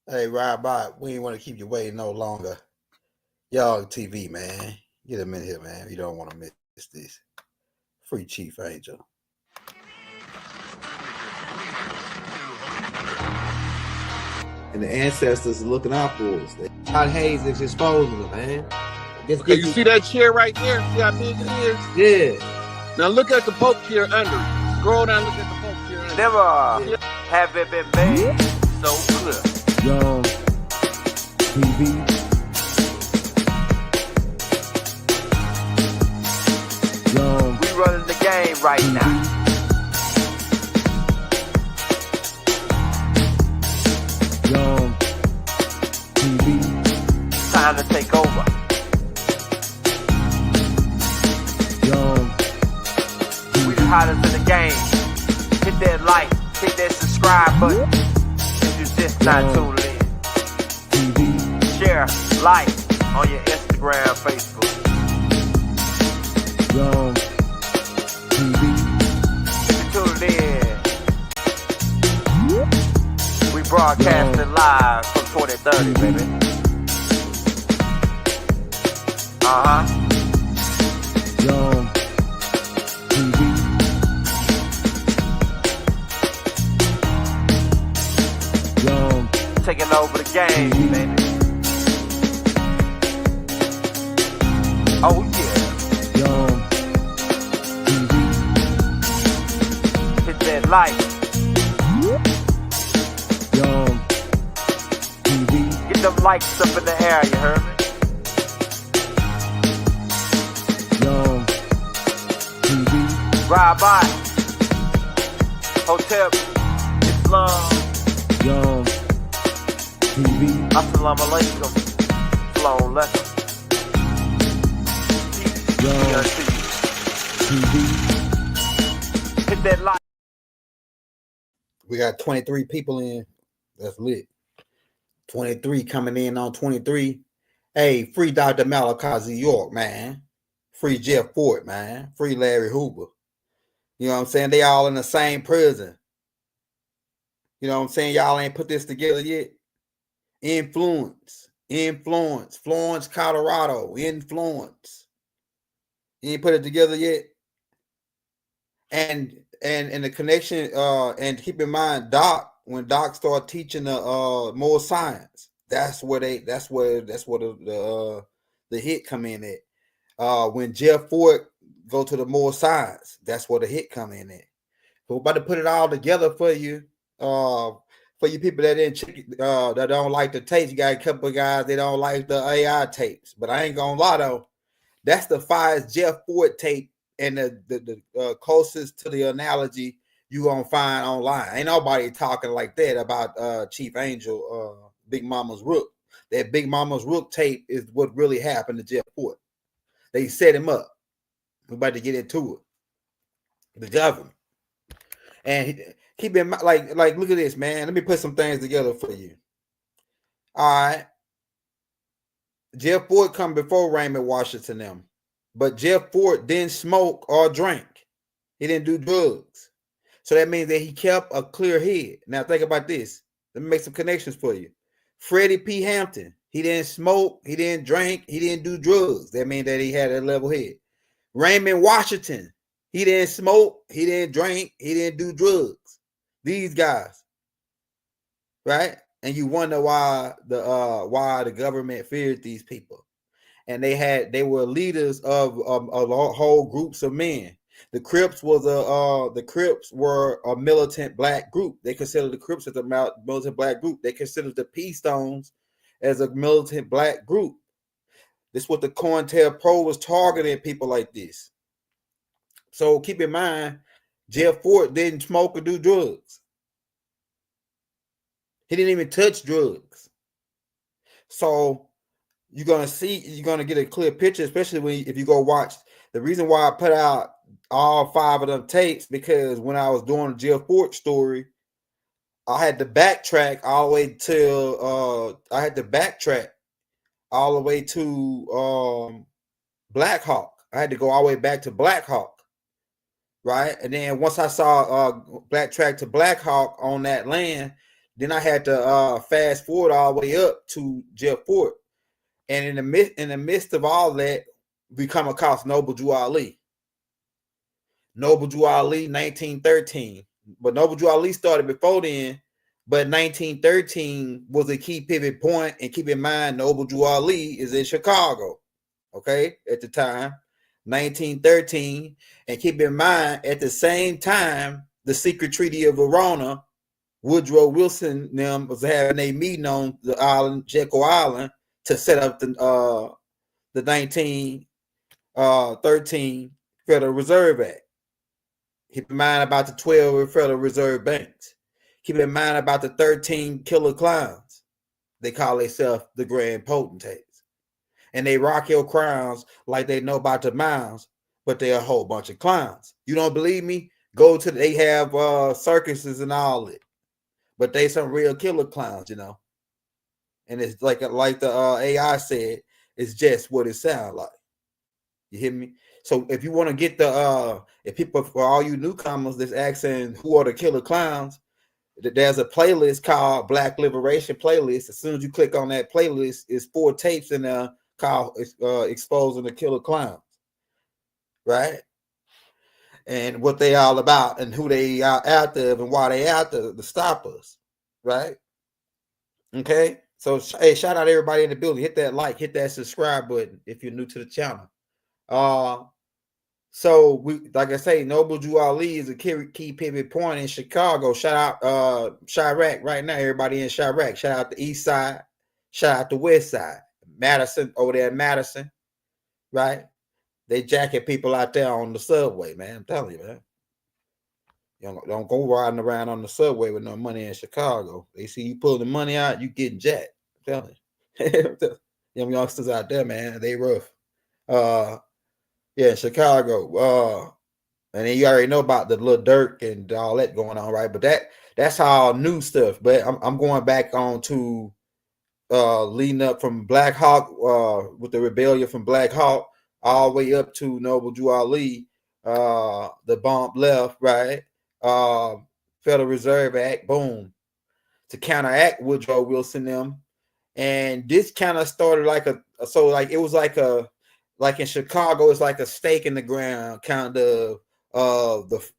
Hey, Rob, we ain't want to keep you waiting no longer. Y'all TV, man. Get him in here, man. You don't want to miss this. Free Chief Angel. And the ancestors are looking out for us. God Hayes is exposing them, man. Okay, you see that chair right there? See how big it is? Yeah. Now look at the Pope chair under it. Scroll down, look at the Pope chair under it. Never have it been made so clear. Young TV. Young. We running the game right now. Young TV. Time to take over. Young We the hottest in the game. Hit that like, hit that subscribe button. If you just not tuned in. TV. Share, like on your Instagram, Facebook. Young TV. If you tuned in, we broadcasting live from 2030, baby. Young TV. Young Taking over the game, baby. Oh yeah. Young TV. Hit that like. Young TV. Get them likes up in the air, you heard me? Young TV. Ride by. Hotel Islam. Young TV. Assalamu alaikum. Flown lesson. Young TV. Hit that like. We got 23 people in. That's lit. 23 coming in on 23. Hey, free Dr. Malachi Z. York, man. Free Jeff Fort, man. Free Larry Hoover. You know what I'm saying? They all in the same prison. You know what I'm saying? Y'all ain't put this together yet. Influence. Florence, Colorado. Influence. You ain't put it together yet. And the connection, and keep in mind, when Doc started teaching more science, that's where the hit come in at. When Jeff Ford go to the more science, that's where the hit come in at. So we're about to put it all together for you. For you people that that don't like the tapes, you got a couple of guys that don't like the AI tapes. But I ain't gonna lie though, that's the finest Jeff Ford tape and the closest to the analogy you gonna find online. Ain't nobody talking like that about Chief Angel, Big Mama's Rook. That Big Mama's Rook tape is what really happened to Jeff Ford. They set him up. We're about to get into it. The government. And keep in mind, like, look at this, man. Let me put some things together for you. All right. Jeff Ford come before Raymond Washington them. But Jeff Ford didn't smoke or drink. He didn't do drugs. So that means that he kept a clear head. Now think about this. Let me make some connections for you. Freddie P. Hampton, he didn't smoke, he didn't drink, he didn't do drugs. That means that he had a level head. Raymond Washington, he didn't smoke, he didn't drink, he didn't do drugs. These guys, right? And you wonder why the government feared these people. And they were leaders of whole groups of men. The Crips were a militant black group. They considered the Crips as a militant black group. They considered the Peace Stones as a militant black group. This is what the COINTELPRO was targeting people like this. So keep in mind, Jeff Ford didn't smoke or do drugs. He didn't even touch drugs. So you're gonna get a clear picture, especially if you go watch. The reason why I put out all 5 of them tapes, because when I was doing the Jeff Ford story, I had to backtrack all the way to Black Hawk. I had to go all the way back to Black Hawk, right? And then once I saw backtrack to Black Hawk on that land, Then I had to fast forward all the way up to Jeff Fort. And in the midst of all that, we come across Noble Drew Ali. Noble Drew Ali, 1913. But Noble Drew Ali started before then, but 1913 was a key pivot point. And keep in mind, Noble Drew Ali is in Chicago, okay, at the time, 1913. And keep in mind, at the same time, the secret treaty of Verona, Woodrow Wilson them was having a meeting on the island, Jekyll Island, to set up the 1913 Federal Reserve Act. Keep in mind about the 12 Federal Reserve banks. Keep in mind about the 13 killer clowns. They call themselves the Grand Potentates. And they rock your crowns like they know about the miles, but they're a whole bunch of clowns. You don't believe me? Go to, they have circuses and all that. But they some real killer clowns, you know. And it's like the AI said, it's just what it sounds like. You hear me? So if you want to get the if people, for all you newcomers that's asking who are the killer clowns, there's a playlist called Black Liberation Playlist. As soon as you click on that playlist, it's 4 tapes in there called Exposing the Killer Clowns, right? And what they all about and who they are after and why they after to stop us, right? Okay. So hey, shout out everybody in the building. Hit that like, hit that subscribe button if you're new to the channel. So we, like I say, Noble Drew Ali is a key pivot point in Chicago. Shout out Chirac right now, everybody in Chirac. Shout out the East Side, shout out the West Side, Madison over there in Madison, right? They jacket people out there on the subway, man. I'm telling you, man. You don't go riding around on the subway with no money in Chicago. They see you pulling the money out, you getting jacked. I'm telling you. Young youngsters out there, man, they rough. Yeah, Chicago. And then you already know about the little Dirk and all that going on, right? But that's all new stuff. But I'm going back on to leading up from Black Hawk, with the rebellion from Black Hawk, all the way up to Noble Drew Ali, the bump left, right? Federal Reserve Act, boom, to counteract Woodrow Wilson them. And this kind of started like it was like in Chicago, it's like a stake in the ground, kind of what's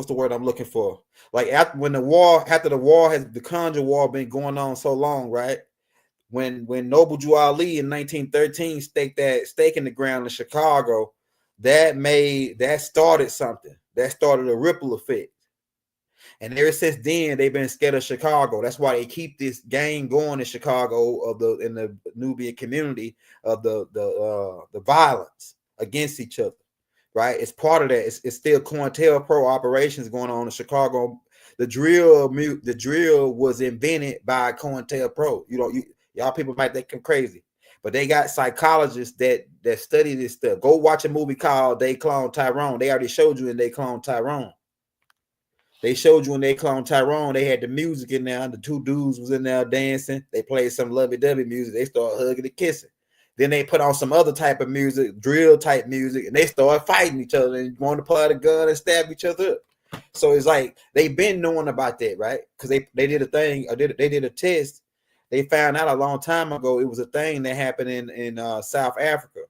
the word I'm looking for? Like after the Conjure War been going on so long, right? When Noble Drew Ali in 1913 staked that stake in the ground in Chicago, that started something. That started a ripple effect. And ever since then, they've been scared of Chicago. That's why they keep this game going in Chicago in the Nubian community of the violence against each other, right? It's part of that. It's still COINTELPRO operations going on in Chicago. The drill was invented by COINTELPRO. Y'all people might think I'm crazy, but they got psychologists that study this stuff. Go watch a movie called They Clone Tyrone. They already showed you in They Clone Tyrone. They showed you when they cloned Tyrone, they had the music in there. The 2 dudes was in there dancing. They played some lovey-dovey music. They started hugging and kissing. Then they put on some other type of music, drill type music, and they started fighting each other and wanted to pull out a gun and stab each other up. So it's like they've been knowing about that, right? Because they did a thing, they did a test. They found out a long time ago it was a thing that happened in South Africa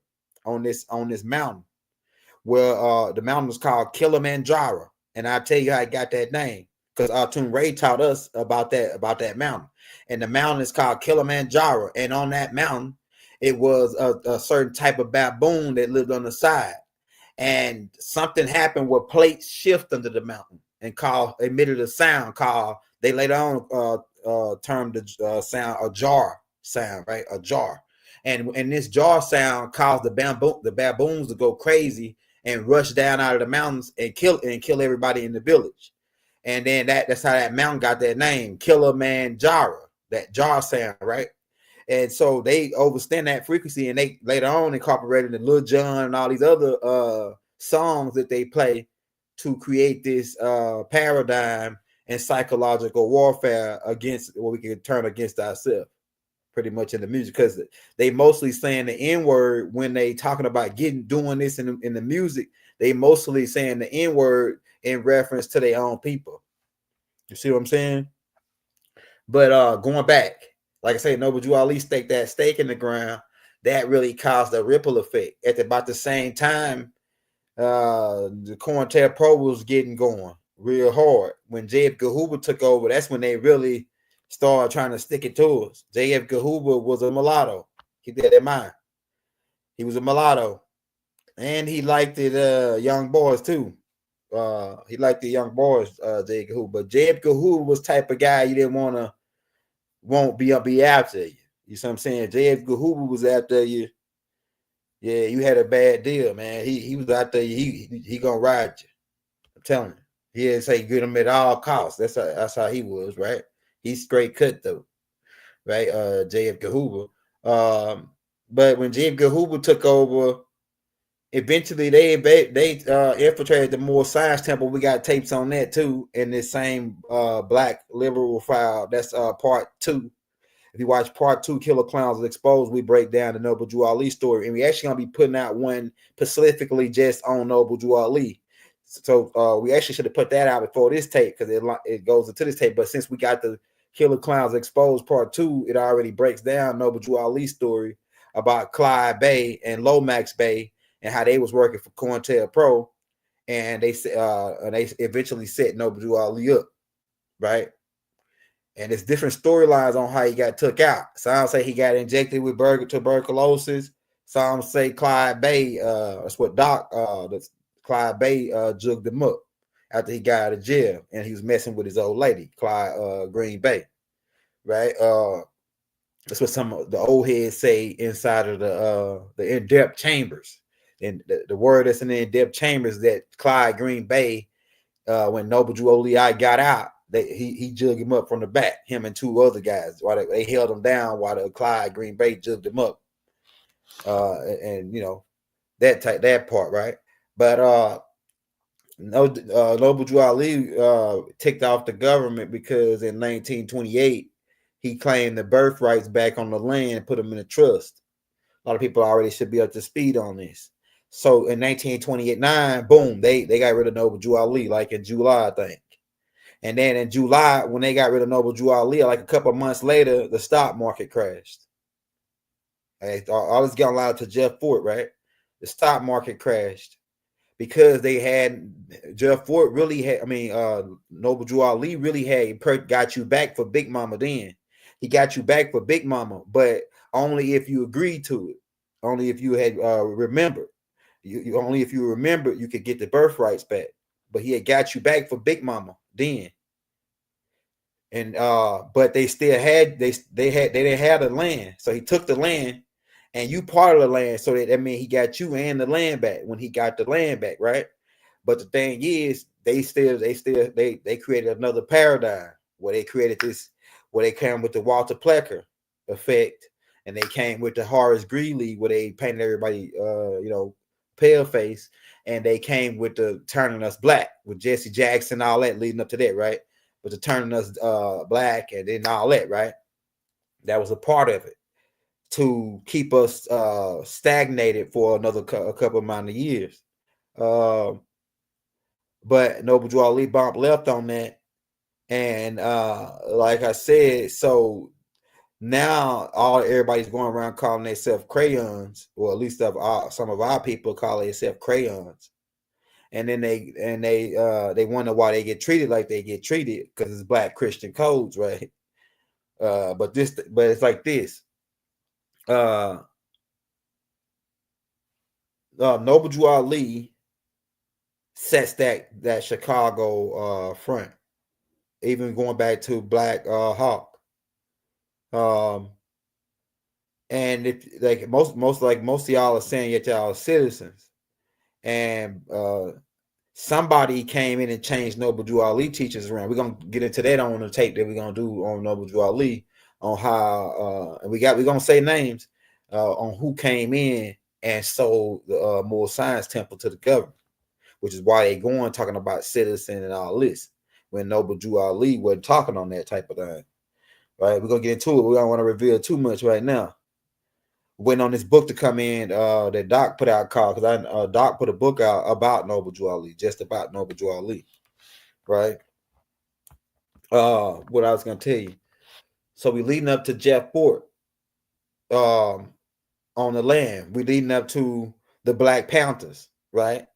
on this mountain, where the mountain was called Kilimanjaro. And I'll tell you how I got that name, because Artun Ray taught us about that mountain. And the mountain is called Kilimanjaro. And on that mountain, it was a certain type of baboon that lived on the side. And something happened where plates shift under the mountain and emitted a sound called, they later on termed the sound a jar sound, right? A jar. And this jar sound caused the baboons to go crazy and rush down out of the mountains and kill everybody in the village. And then that's how that mountain got that name, Kilimanjaro, that jar sound, right? And so they overstand that frequency, and they later on incorporated the Lil Jon and all these other songs that they play to create this paradigm and psychological warfare against what we can turn against ourselves, pretty much in the music, because they mostly saying the N-word when they talking about doing this in the music. They mostly saying the N-word in reference to their own people. You see what I'm saying? But going back, like I say, Noble Drew Ali staked that stake in the ground. That really caused a ripple effect. At about the same time, the COINTELPRO was getting going real hard. When J.F. Hoover took over, that's when they really started trying to stick it to us. J.F. Hoover was a mulatto. Keep that in mind. He was a mulatto. And he liked it young boys too. He liked the young boys, J.F. Hoover. But J.F. Hoover was type of guy you didn't won't be after you. You see what I'm saying? J.F. Hoover was after you. Yeah, you had a bad deal, man. He was out there. He gonna ride you. I'm telling you. He didn't say get him at all costs. That's how he was, right? He's straight cut though, right? J.F. Hoover. But when J.F. Hoover took over, eventually they infiltrated the Moore Science Temple. We got tapes on that too in this same Black Liberal file. That's part 2. If you watch part 2, Killer Clowns Exposed, we break down the Noble Drew Ali story, and we actually gonna be putting out one specifically just on Noble Drew Ali. So we actually should have put that out before this tape because it goes into this tape. But since we got the Killer Clowns Exposed part 2, it already breaks down Noble Drew Ali's story about Clyde Bay and Lomax Bay and how they was working for COINTELPRO, and they eventually set Noble Drew Ali up, right? And there's different storylines on how he got took out. Some say he got injected with tuberculosis. Some say Clyde Bay, that's what Clyde Bay jugged him up after he got out of jail, and he was messing with his old lady, Clyde Green Bay, right? That's what some of the old heads say inside of the in-depth chambers. And the word that's in the in-depth chambers that Clyde Green Bay, when Noble Drew Ali got out, he jugged him up from the back, him and 2 other guys. While they held him down while the Clyde Green Bay jugged him up. And you know, that part, right? But Noble Drew Ali ticked off the government because in 1928 he claimed the birthrights back on the land and put them in a trust. A lot of people already should be up to speed on this. So in 1928, boom, they got rid of Noble Drew Ali, like in July, I think. And then in July, when they got rid of Noble Drew Ali, like a couple of months later, the stock market crashed. I was getting allowed to Jeff Fort, right? The stock market crashed because they had Jeff Fort really had. Noble Drew Ali really had got you back for Big Mama. Then he got you back for Big Mama, but only if you agreed to it. Only if you had remembered. You only if you remember you could get the birthrights back. But he had got you back for Big Mama then. And but they still had they didn't have the land. So he took the land and you part of the land. So that means he got you and the land back when he got the land back, right? But the thing is, they created another paradigm where they created this, where they came with the Walter Plecker effect, and they came with the Horace Greeley where they painted everybody pale face, and they came with the turning us black with Jesse Jackson, all that leading up to that, right? But the turning us black and then all that, right? That was a part of it to keep us stagnated for another couple amount of years. But Noble Drew Ali bump left on that, and like I said, so now everybody's going around calling themselves crayons, or at least some of our people call themselves crayons. And then they wonder why they get treated like they get treated, because it's Black Christian codes, right? But it's like this. Noble Drew Ali sets that Chicago front, even going back to Black Hawk. And if like most of y'all are saying that y'all are citizens, and somebody came in and changed Noble Drew Ali teachings around. We're gonna get into that on the tape that we're gonna do on Noble Drew Ali, on how and we're gonna say names on who came in and sold the Moore Science Temple to the government, which is why they going talking about citizen and all this when Noble Drew Ali wasn't talking on that type of thing. Right, we're gonna get into it. We don't want to reveal too much right now. Waiting on this book to come in that Doc put out called, because Doc put a book out about Noble Drew Ali, just about Noble Drew Ali. right? What I was gonna tell you. So we leading up to Jeff Fort, on the land. We leading up to the Black Panthers, right?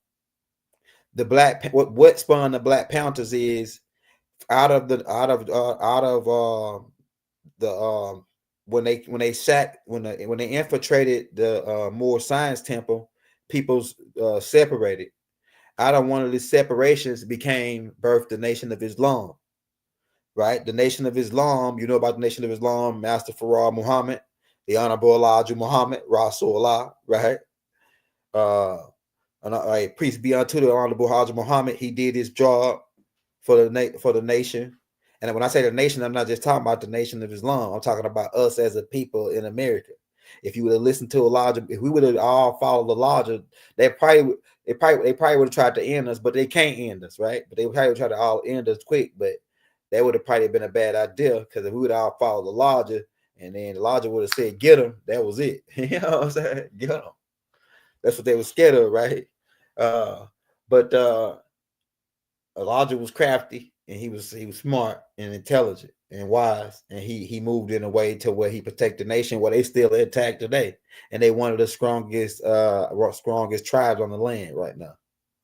What spun the Black Panthers is out of the when they infiltrated the Moor Science Temple, people's separated. Out of one of these separations became birthed the Nation of Islam, right? The Nation of Islam, you know about the Nation of Islam, Master Farah Muhammad, the Honorable Elijah Muhammad, Rasulullah, right? And peace be unto the Honorable Elijah Muhammad. He did his job for the nation. And when I say the nation, I'm not just talking about the Nation of Islam. I'm talking about us as a people in America. If you would have listened to Elijah, if we would have all followed Elijah, they probably would have tried to end us, but they can't end us, right? But they probably would try to all end us quick, but that would have probably been a bad idea, because if we would all followed Elijah, and then Elijah would have said, "Get him," that was it. You know what I'm saying? Get him. That's what they were scared of, right? But Elijah was crafty, and he was smart and intelligent and wise, and he moved in a way to where he protected the nation, where they still intact today, and they one of the strongest tribes on the land right now.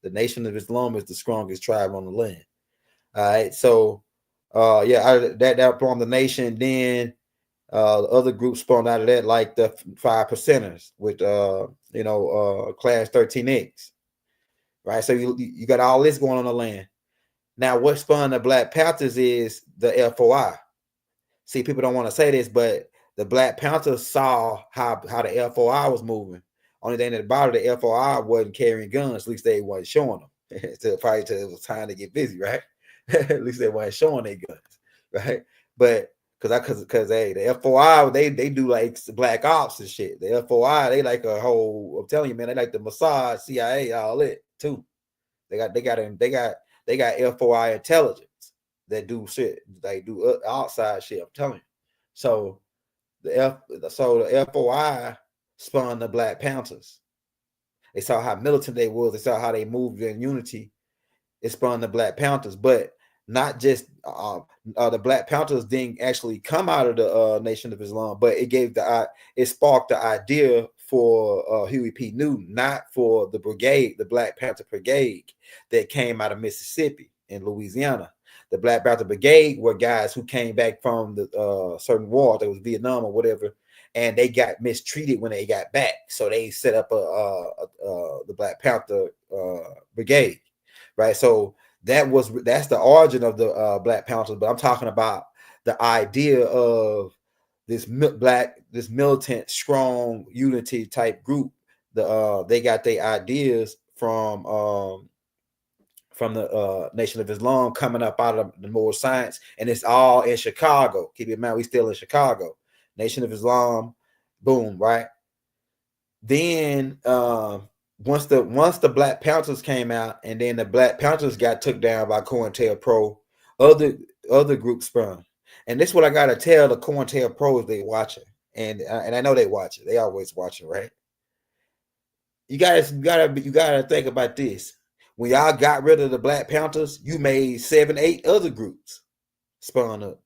The Nation of Islam is the strongest tribe on the land. All right, so that formed the nation. Then other groups spawned out of that, like the 5 percenters with class 13X, right? So you got all this going on the land. Now, what spun the Black Panthers is the FOI. See, people don't want to say this, but the Black Panthers saw how the FOI was moving. Only thing about it, the FOI wasn't carrying guns. At least they wasn't showing them. Probably till it was time to get busy, right? At least they weren't showing their guns, right? But because the FOI, they do like black ops and shit. The FOI, they like a whole. I'm telling you, man, they like the Mossad, CIA, all that too. They got FOI intelligence that do shit. They do outside shit. I'm telling you. So the FOI spun the Black Panthers. They saw how militant they was. They saw how they moved in unity. It spun the Black Panthers, but not just the Black Panthers didn't actually come out of the Nation of Islam, but it sparked the idea for Huey P. Newton, not for the brigade, the Black Panther Brigade that came out of Mississippi and Louisiana. The Black Panther Brigade were guys who came back from the certain war, that was Vietnam or whatever, and they got mistreated when they got back. So they set up the Black Panther Brigade, right? So that's the origin of the Black Panthers. But I'm talking about the idea of this militant, strong unity type group. They got their ideas from the Nation of Islam, coming up out of the Moor Science, and it's all in Chicago. Keep in mind, we still in Chicago. Nation of Islam, boom, right? Then once the Black Panthers came out, and then the Black Panthers got took down by COINTELPRO, other groups sprung. And this is what I gotta tell the COINTELPROs they watching, and I know they watch it. They always watching, right? You gotta think about this. When y'all got rid of the Black Panthers, you made 7, 8 other groups spawn up.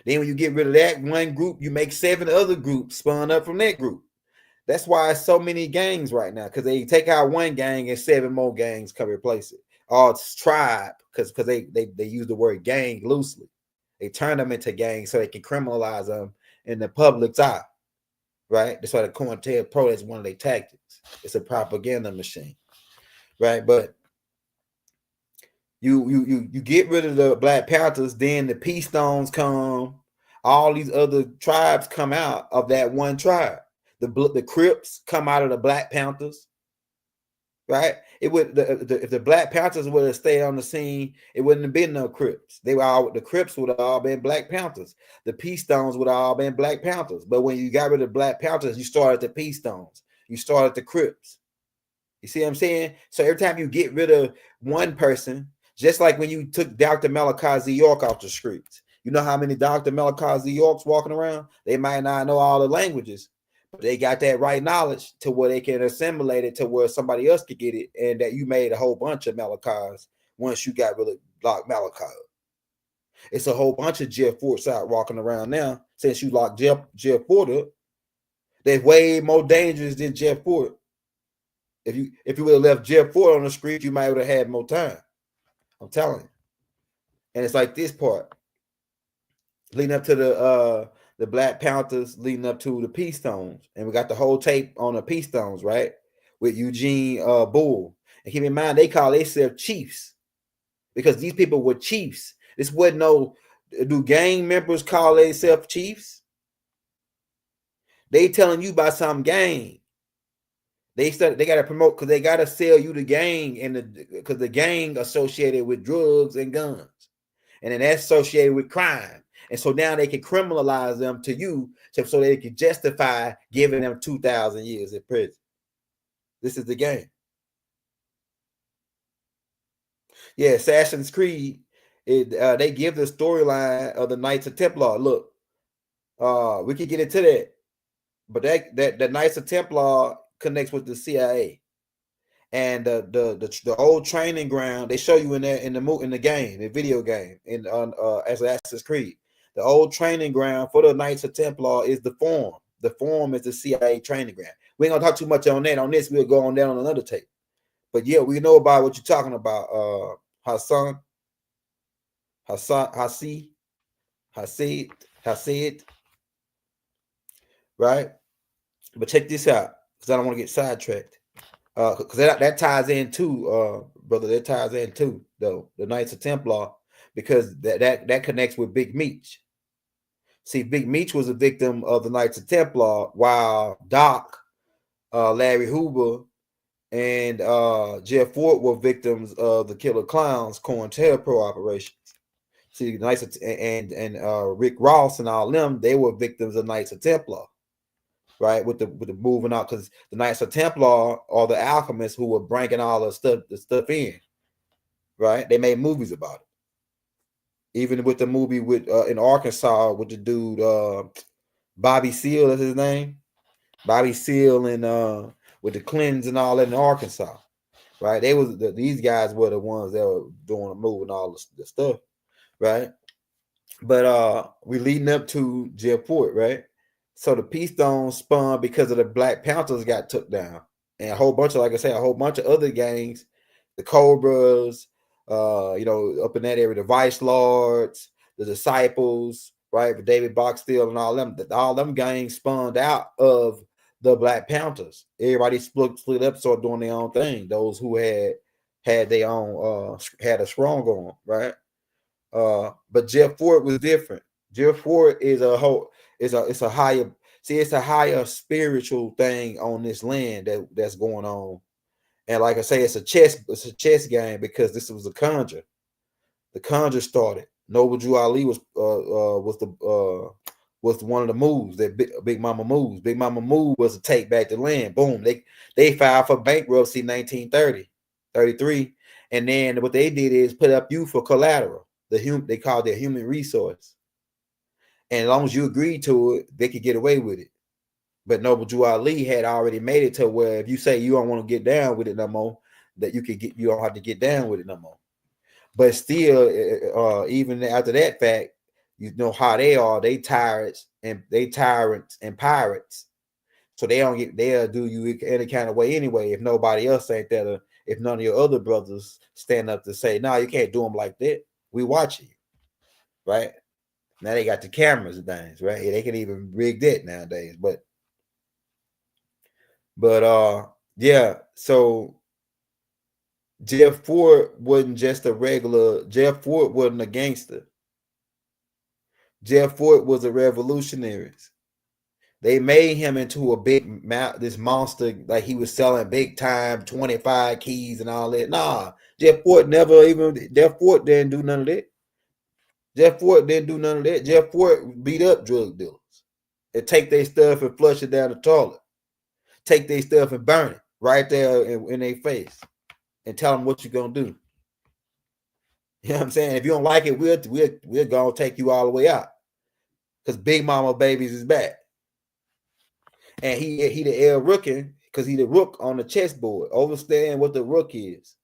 Then when you get rid of that one group, you make 7 other groups spawn up from that group. That's why it's so many gangs right now, because they take out one gang and 7 more gangs come replace it. Or it's tribe, because they use the word gang loosely. They turn them into gangs so they can criminalize them in the public's eye, right? That's why the COINTELPRO is one of their tactics. It's a propaganda machine, right? But you get rid of the Black Panthers, then the Peace Stones come, all these other tribes come out of that one tribe. The Crips come out of the Black Panthers, right? If the Black Panthers would have stayed on the scene, it wouldn't have been no Crips. The Crips would have all been Black Panthers. The Peace Stones would have all been Black Panthers. But when you got rid of the Black Panthers, you started the Peace Stones. You started the Crips. You see what I'm saying? So every time you get rid of one person, just like when you took Dr. Malachi Z. York off the streets, you know how many Dr. Malachi Z. Yorks walking around? They might not know all the languages, but they got that right knowledge to where they can assimilate it to where somebody else could get it, and that you made a whole bunch of Malachis once you got lock Malachi up. It's a whole bunch of Jeff Forts out walking around now. Since you locked Jeff Fort up, they're way more dangerous than Jeff Fort. If you would have left Jeff Fort on the street, you might have had more time. I'm telling you. And it's like this part, leading up to the Black Panthers, leading up to the Peace Stones, and we got the whole tape on the Peace Stones, right? With Eugene Bull. And keep in mind, they call themselves chiefs because these people were chiefs. This wasn't no. Do gang members call themselves chiefs? They telling you about some gang. They got to promote because they got to sell you the gang, and because the gang associated with drugs and guns, and then that's associated with crime, and so now they can criminalize them to you, so they can justify giving them 2,000 years in prison. This is the game. Yeah, Assassin's Creed. They give the storyline of the Knights of Templar. Look, we could get into that, but that Knights of Templar connects with the CIA, and the old training ground they show you in the game, the video game, as Assassin's Creed. The old training ground for the Knights of Templar is the Forum. The Forum is the CIA training ground. We ain't gonna talk too much on that. On this, we'll go on down on another tape. But yeah, we know about what you're talking about. Hasid, right? But check this out, because I don't want to get sidetracked. Because that ties in too, brother. That ties in too, though, the Knights of Templar, because that connects with Big Meech. See, Big Meech was a victim of the Knights of Templar, while Doc, Larry Hoover, and Jeff Fort were victims of the Killer Clowns COINTELPRO operations. See, the Knights of, and Rick Ross and all them, they were victims of Knights of Templar, right? With the moving out, because the Knights of Templar are the alchemists who were bringing all the stuff in, right? They made movies about it. Even with the movie with in Arkansas with the dude Bobby Seale, is his name, Bobby Seale, and with the Clintons and all that in Arkansas, right? These guys were the ones that were doing the movie and all the stuff. Right, but we leading up to Jeff Fort, right? So the Peace Stone spun because of the Black Panthers got took down, and a whole bunch of, like I say, a whole bunch of other gangs, the Cobras, up in that area, the Vice Lords, the Disciples, right? With David Boxsteel and all them gangs spun out of the Black Panthers. Everybody split up, started doing their own thing. Those who had their own had a strong arm, right? But Jeff Fort was different. Jeff Fort is it's a higher spiritual thing on this land that's going on. And like I say, it's a chess game, because this was a conjure. The conjure started. Noble Drew Ali was one of the moves that Big Mama moves. Big Mama move was to take back the land. Boom. They filed for bankruptcy in 1933. And then what they did is put up you for collateral. They called it human resource, and as long as you agreed to it, they could get away with it. But Noble Drew Ali had already made it to where if you say you don't want to get down with it no more, that you don't have to get down with it no more. But still, even after that fact, you know how they are. They tyrants and pirates. So they'll do you any kind of way anyway. If nobody else ain't that, if none of your other brothers stand up to say, no, you can't do them like that. We watching you, right? Now they got the cameras and things, right? They can even rig that nowadays. But yeah. So Jeff Fort wasn't just a regular. Jeff Fort wasn't a gangster. Jeff Fort was a revolutionaries. They made him into a this monster, like he was selling big time 25 keys and all that. Nah, Jeff Fort didn't do none of that. Jeff Fort beat up drug dealers and take their stuff and flush it down the toilet. Take their stuff and burn it right there in their face and tell them what you're gonna do. You know what I'm saying? If you don't like it, we're gonna take you all the way out. Because Big Mama Babies is back. And he the Rukn, because he the Rook on the chessboard. Understand what the Rook is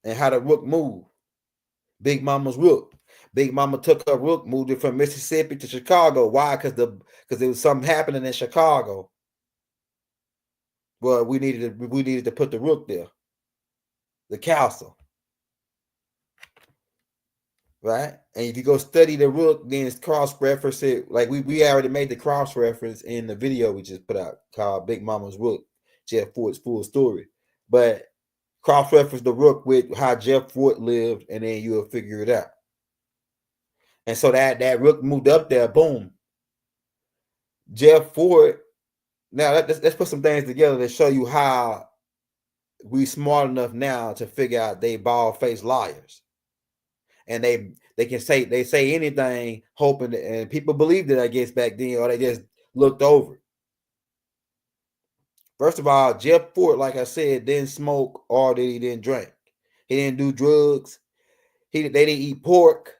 and how the Rook move. Big Mama's Rook. Big Mama took her Rook, moved it from Mississippi to Chicago. Why? Because there was something happening in Chicago. Well, we needed to put the Rook there, the castle, right? And if you go study the Rook, then it's cross-reference it. Like we already made the cross-reference in the video we just put out called Big Mama's Rook, Jeff Ford's full story. But cross-reference the Rook with how Jeff Ford lived, and then you'll figure it out. And so that Rook moved up there, boom. Jeff Ford. Now let's put some things together to show you how we smart enough now to figure out they bald-faced liars, and they can say anything, hoping that, and people believed it, I guess, back then, or they just looked over it. First of all, Jeff Ford, like I said, didn't smoke or he didn't drink. He didn't do drugs. They didn't eat pork.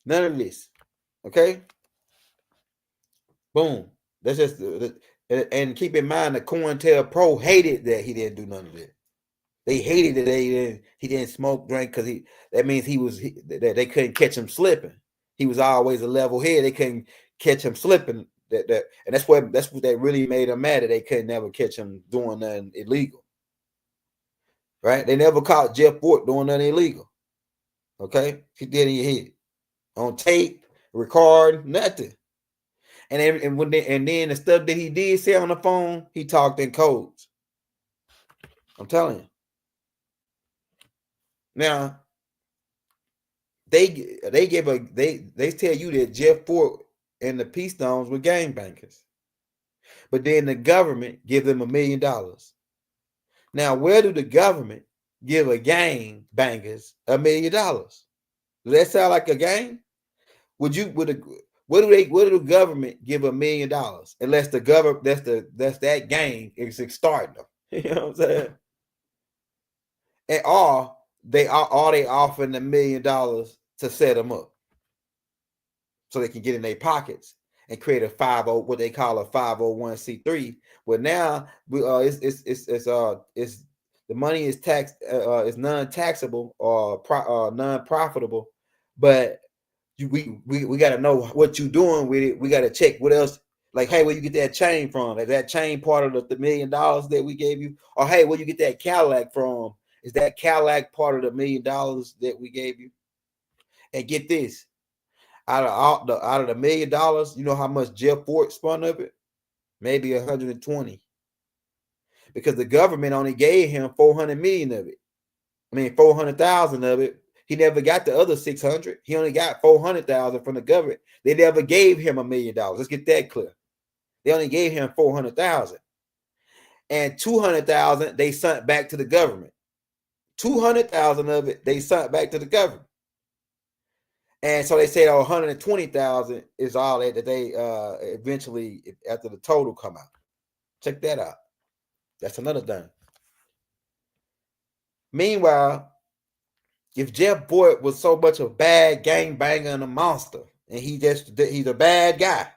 None of this. Okay? Boom. That's just, and keep in mind, the COINTELPRO hated that he didn't do none of that. They hated that he didn't smoke, drink, because that means that they couldn't catch him slipping. He was always a level head. They couldn't catch him slipping. And that's what that really made them mad, that they could never catch him doing nothing illegal. Right? They never caught Jeff Ford doing nothing illegal. Okay? He did in your head. On tape, record, nothing. And then the stuff that he did say on the phone, he talked in codes. I'm telling you. Now, they tell you that Jeff Ford and the Peace Stones were gangbangers, but then the government give them $1 million. Now, where do the government give a gangbangers $1 million? Does that sound like a gang? What do the government give $1 million unless the government that's that gang is starting them? You know what I'm saying? And they offering $1 million to set them up so they can get in their pockets and create what they call a 501c3. But now it's the money is taxed, is non-taxable or non-profitable, but we got to know what you're doing with it. We got to check what else. Like, hey, where you get that chain from? Is that chain part of the $1 million that we gave you? Or hey, where you get that Cadillac from? Is that Cadillac part of the $1 million that we gave you? And get this, out of the $1 million, you know how much Jeff Ford spun of it? Maybe 120, because the government only gave him 400 million of it. 400,000 of it. He never got the other 600. He only got 400,000 from the government. They never gave him $1 million. Let's get that clear. They only gave him 400,000, and 200,000 they sent back to the government. 200,000 of it they sent back to the government, and so they said 120,000 is all that they eventually, after the total come out. Check that out. That's another thing. Meanwhile, if Jeff Ford was so much a bad gangbanger and a monster, and he's a bad guy,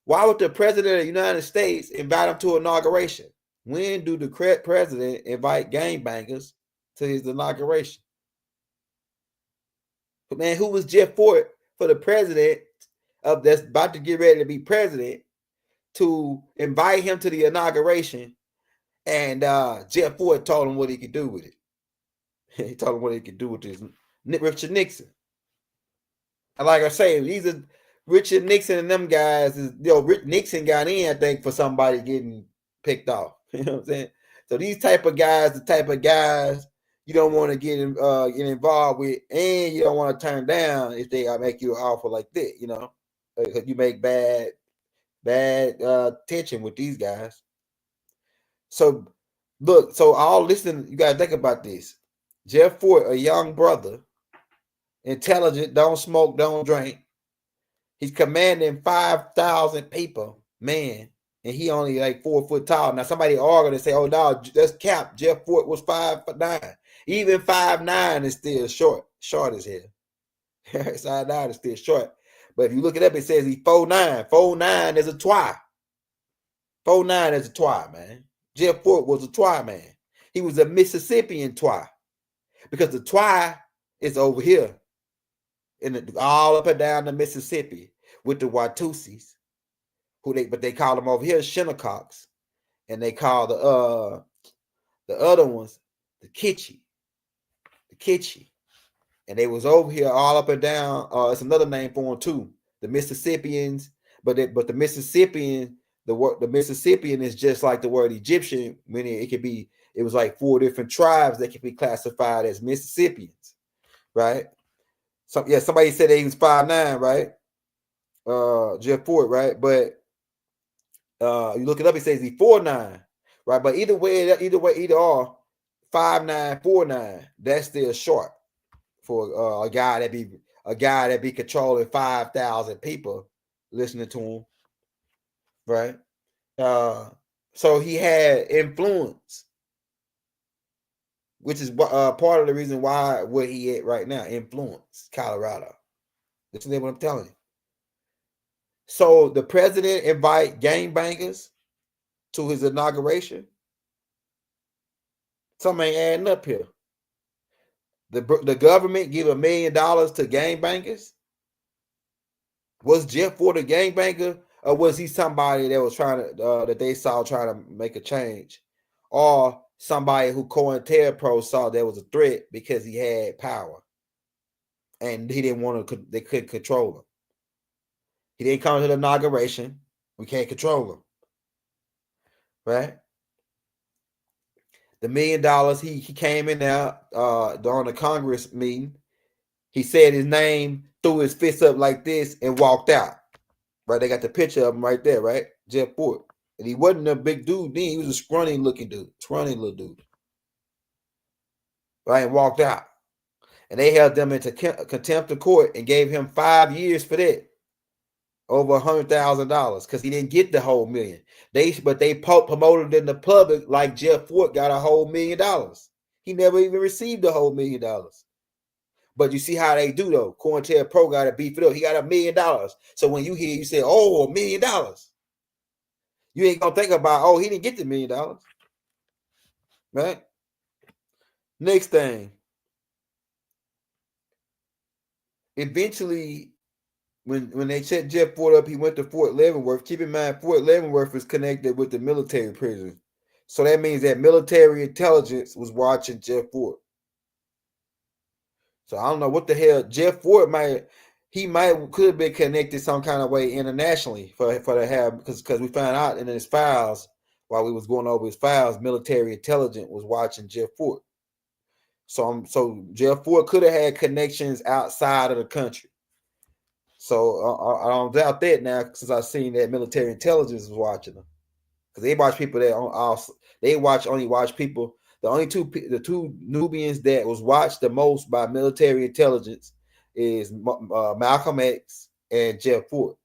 why would the president of the United States invite him to inauguration? When do the president invite gangbangers to his inauguration? But man, who was Jeff Ford for the president that's about to get ready to be president to invite him to the inauguration? And Jeff Ford told him what he could do with it. He told him what he could do with this. Richard Nixon. And like I say, these are Richard Nixon and them guys. Rick Nixon got in, I think, for somebody getting picked off. You know what I'm saying? So these type of guys, the type of guys you don't want to get involved with, and you don't want to turn down if they make you an offer like that. You know, you make bad tension with these guys. So look, listen, you gotta think about this. Jeff Ford, a young brother, intelligent, don't smoke, don't drink. He's commanding 5,000 people, man, and he only like 4 foot tall. Now somebody argued and say, "Oh no, that's cap." Jeff Ford was 5'9". Even 5'9" is still short as hell. 5'9" is still short. But if you look it up, it says he's 4'9". 4'9" is a twi. 4'9" is a twi, man. Jeff Ford was a twi man. He was a Mississippian twi, because the twi It's over here all up and down the Mississippi with the Watusis, but they call them over here Shinnecox, and they call the other ones the Kitchi, and they was over here all up and down. It's another name for them too, the Mississippians, but the Mississippian, the Mississippian is just like the word Egyptian, meaning it was like 4 different tribes that could be classified as Mississippians, right? So yeah, somebody said he was 5'9", right? Jeff Ford, right? But you look it up, it says he's 4'9", right? But either or 5'9", 4'9", that's still short for a guy that be controlling 5,000 people listening to him, right? So he had influence, which is part of the reason where he at right now. Influence, Colorado. Listen to what I'm telling you. So the president invite gangbangers to his inauguration. Something ain't adding up here. The government give $1 million to gangbangers. Was Jeff Ford a gangbanger, or was he somebody that was trying to that they saw trying to make a change, or somebody who COINTELPRO saw there was a threat because he had power and he didn't want to? They couldn't control him. He didn't come to the inauguration. We can't control him, right? The $1 million, he came in there during the Congress meeting. He said his name, threw his fist up like this, and walked out. Right, they got the picture of him right there, right? Jeff Ford. And he wasn't a big dude then. He was a scrawny looking dude, scrawny little dude. Right, and walked out. And they held them into contempt of court and gave him 5 years for that. Over $100,000 because he didn't get the whole $1 million. But they promoted it in the public like Jeff Ford got a whole $1 million. He never even received the whole $1 million. But you see how they do though. COINTELPRO got to beef it up. He got $1 million. So when you hear, you say, "Oh, $1 million," you ain't gonna think about, "Oh, he didn't get the $1 million," right? Next thing. Eventually, when they checked Jeff Ford up, he went to Fort Leavenworth. Keep in mind, Fort Leavenworth is connected with the military prison. So that means that military intelligence was watching Jeff Ford. So I don't know what the hell Jeff Ford could have been connected some kind of way internationally for to have, because we found out in his files, while we was going over his files, military intelligence was watching Jeff Ford. So Jeff Ford could have had connections outside of the country. So I don't doubt that now, since I've seen that military intelligence was watching them, because they watch people that only watch people. The two Nubians that was watched the most by military intelligence is Malcolm X and Jeff Ford.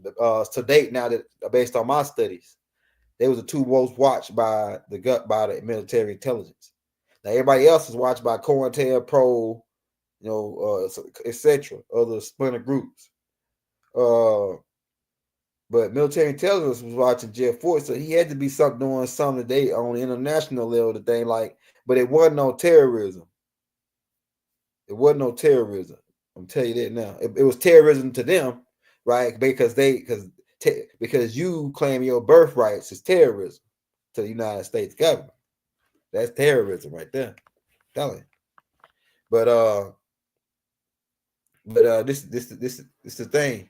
To date, now that based on my studies, they was the two most watched by the military intelligence. Now everybody else is watched by COINTELPRO, etc., other splinter groups. But military intelligence was watching Jeff Ford, so he had to be doing something today on the international level that they like. But it wasn't no terrorism. It wasn't no terrorism. I'm telling you that now. It was terrorism to them, right? Because you claim your birthrights is terrorism to the United States government. That's terrorism right there. I'm telling you. But this is the thing.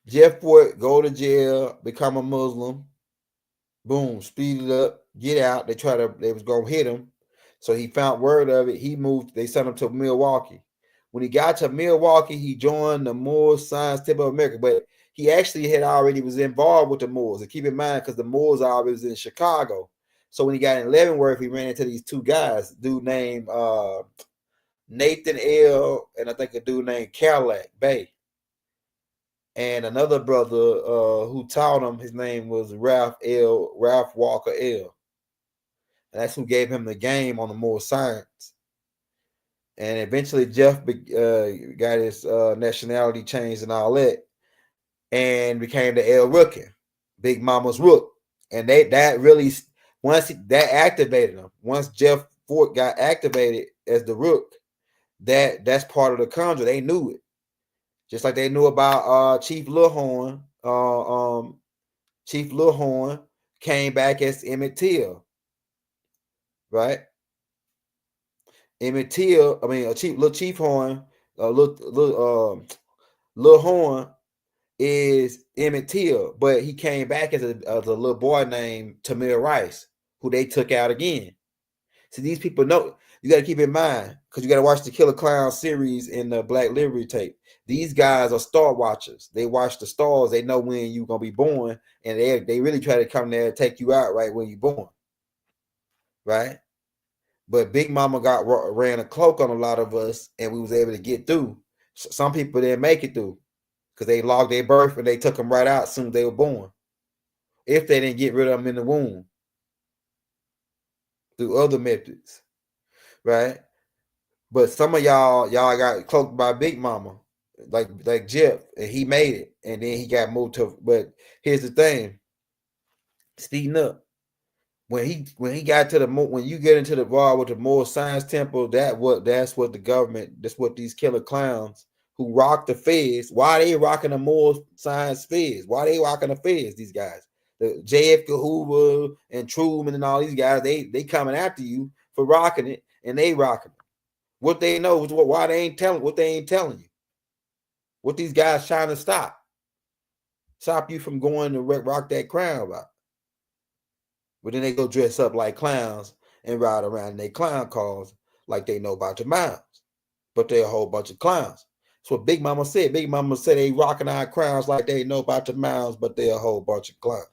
Jeff Ford go to jail, become a Muslim, boom, speed it up, get out. They was gonna hit him, so he found word of it. He moved. They sent him to Milwaukee. When he got to Milwaukee, he joined the Moors Science Temple of America, but he actually was involved with the Moors. And keep in mind, because the Moors already was in Chicago. So when he got in Leavenworth, he ran into these two guys, dude named Nathan L. and I think a dude named Cadillac Bay. And another brother who taught him, his name was Ralph Walker L. And that's who gave him the game on the Moor Science. And eventually Jeff got his nationality changed and all that, and became the L. Rukn, Big Mama's Rook. And that really Once that activated him, once Jeff Fort got activated as the Rook, that's part of the conjure. They knew it, just like they knew about Chief Lilhorn. Chief Lilhorn came back as Emmett Till, right? Emmett Till, Chief Horn, Lil Horn is Emmett Till, but he came back as a little boy named Tamir Rice, who they took out again. So these people know, you got to keep in mind, because you got to watch the Killer Clown series in the Black Liberty tape. These guys are star watchers. They watch the stars. They know when you're going to be born, and they really try to come there and take you out right when you're born, right? But Big Mama ran a cloak on a lot of us, and we was able to get through. Some people didn't make it through because they logged their birth and they took them right out as soon as they were born, if they didn't get rid of them in the womb through other methods, right? But some of y'all got cloaked by Big Mama, like Jeff, and he made it, and then he got moved to. But here's the thing, speeding up. When he got to when you get into the bar with the Moral Science Temple, that's what the government, that's what these killer clowns who rock the feds. Why are they rocking the Moral Science feds? Why are they rocking the feds? These guys, the J.F. Hoover and Truman and all these guys, they coming after you for rocking it, and they rocking it. What they know is why they ain't telling what they ain't telling you. What these guys trying to stop you from going to rock that crown about. But then they go dress up like clowns and ride around in their clown cars like they know about your miles. But they're a whole bunch of clowns. That's what Big Mama said. Big Mama said they rocking our crowns like they know about your miles, but they're a whole bunch of clowns.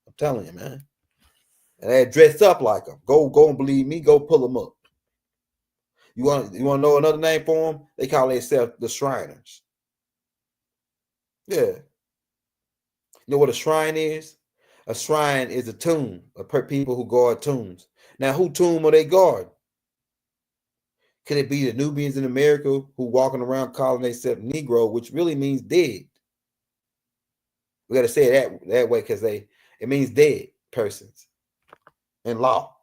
I'm telling you, man. And they dressed up like them. Go and believe me. Go pull them up. You want to know another name for them? They call themselves the Shriners. Yeah. You know what a shrine is? A shrine is a tomb of people who guard tombs. Now, who tomb are they guarding? Could it be the Nubians in America who walking around calling themselves Negro, which really means dead? We got to say it that way because it means dead persons in law.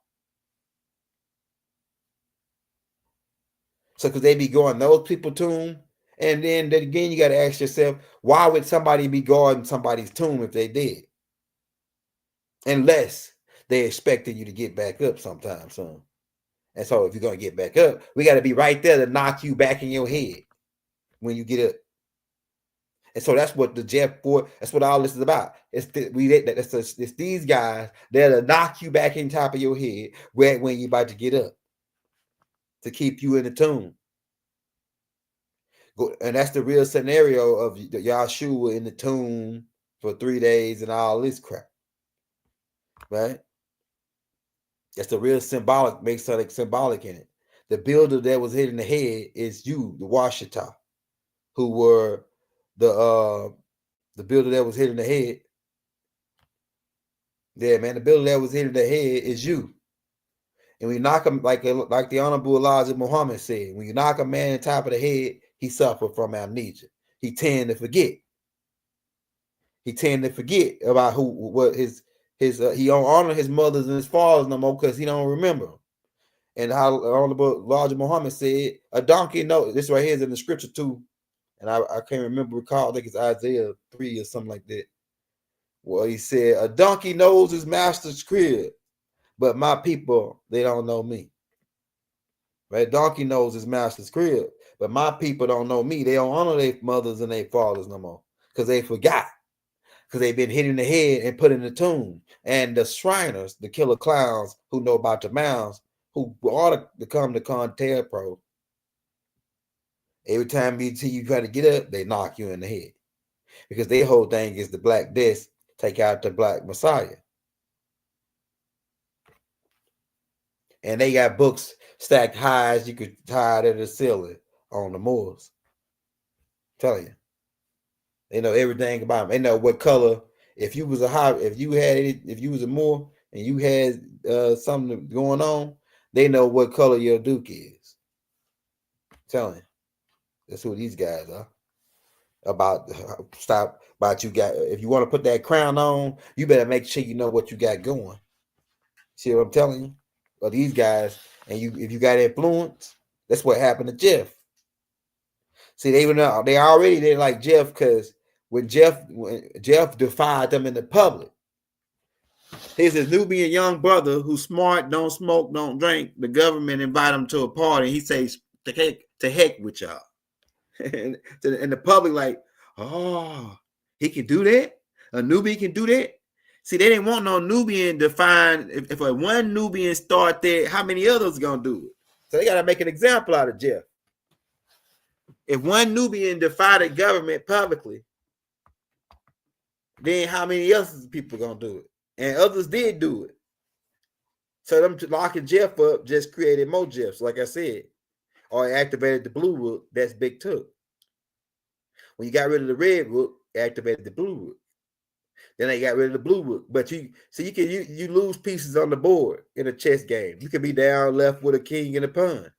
So because they be guarding those people tomb, and then again you got to ask yourself, why would somebody be guarding somebody's tomb if they did? Unless they're expecting you to get back up sometime soon. And so if you're going to get back up, we got to be right there to knock you back in your head when you get up. And so that's what the Jeff Fort, that's what all this is about. It's these guys that'll knock you back in top of your head when you're about to get up to keep you in the tomb. And that's the real scenario of Yahshua in the tomb for 3 days and all this crap. Right? That's the real symbolic, makes something symbolic in it. The builder that was hit in the head is you, the Washita, who were the builder that was hit in the head. Yeah, man, the builder that was hit in the head is you. And we knock him like the Honorable Elijah Muhammad said, when you knock a man on top of the head, he suffered from amnesia. He tend to forget. He tend to forget about he don't honor his mothers and his fathers no more because he don't remember. And how Honorable Elijah Muhammad said, a donkey knows, this right here is in the scripture too, and I can't recall, I think it's Isaiah 3 or something like that. Well, he said, a donkey knows his master's crib, but my people, they don't know me. Right? Donkey knows his master's crib, but my people don't know me. They don't honor their mothers and their fathers no more because they forgot. Because they've been hit in the head and put in the tomb. And the Shriners, the killer clowns who know about the mounds, who ought to come to Conter Pro, every time you try to get up, they knock you in the head. Because their whole thing is the Black Death, take out the Black Messiah. And they got books stacked high as you could tie to the ceiling on the moors. I'm telling you. They know everything about them. They know what color. If you was a Moor and you had something going on, they know what color your Duke is. I'm telling you, that's who these guys are. If you want to put that crown on, you better make sure you know what you got going. See what I'm telling you? Or these guys, and if you got influence, that's what happened to Jeff. See, they didn't like Jeff because when Jeff defied them in the public. He's his Nubian young brother who's smart, don't smoke, don't drink. The government invite him to a party. He says, to heck with y'all. and the public like, oh, he can do that? A Nubian can do that? See, they didn't want no Nubian to find, if one Nubian start there, how many others going to do it? So they got to make an example out of Jeff. If one Nubian defied the government publicly, then how many else people going to do it? And others did do it. So them locking Jeff up just created more Jeffs, like I said. Or activated the blue Rook, that's Big Took. When you got rid of the red Rook, activated the blue Rook. Then they got rid of the blue Rook. But you lose pieces on the board in a chess game. You could be down left with a king and a pawn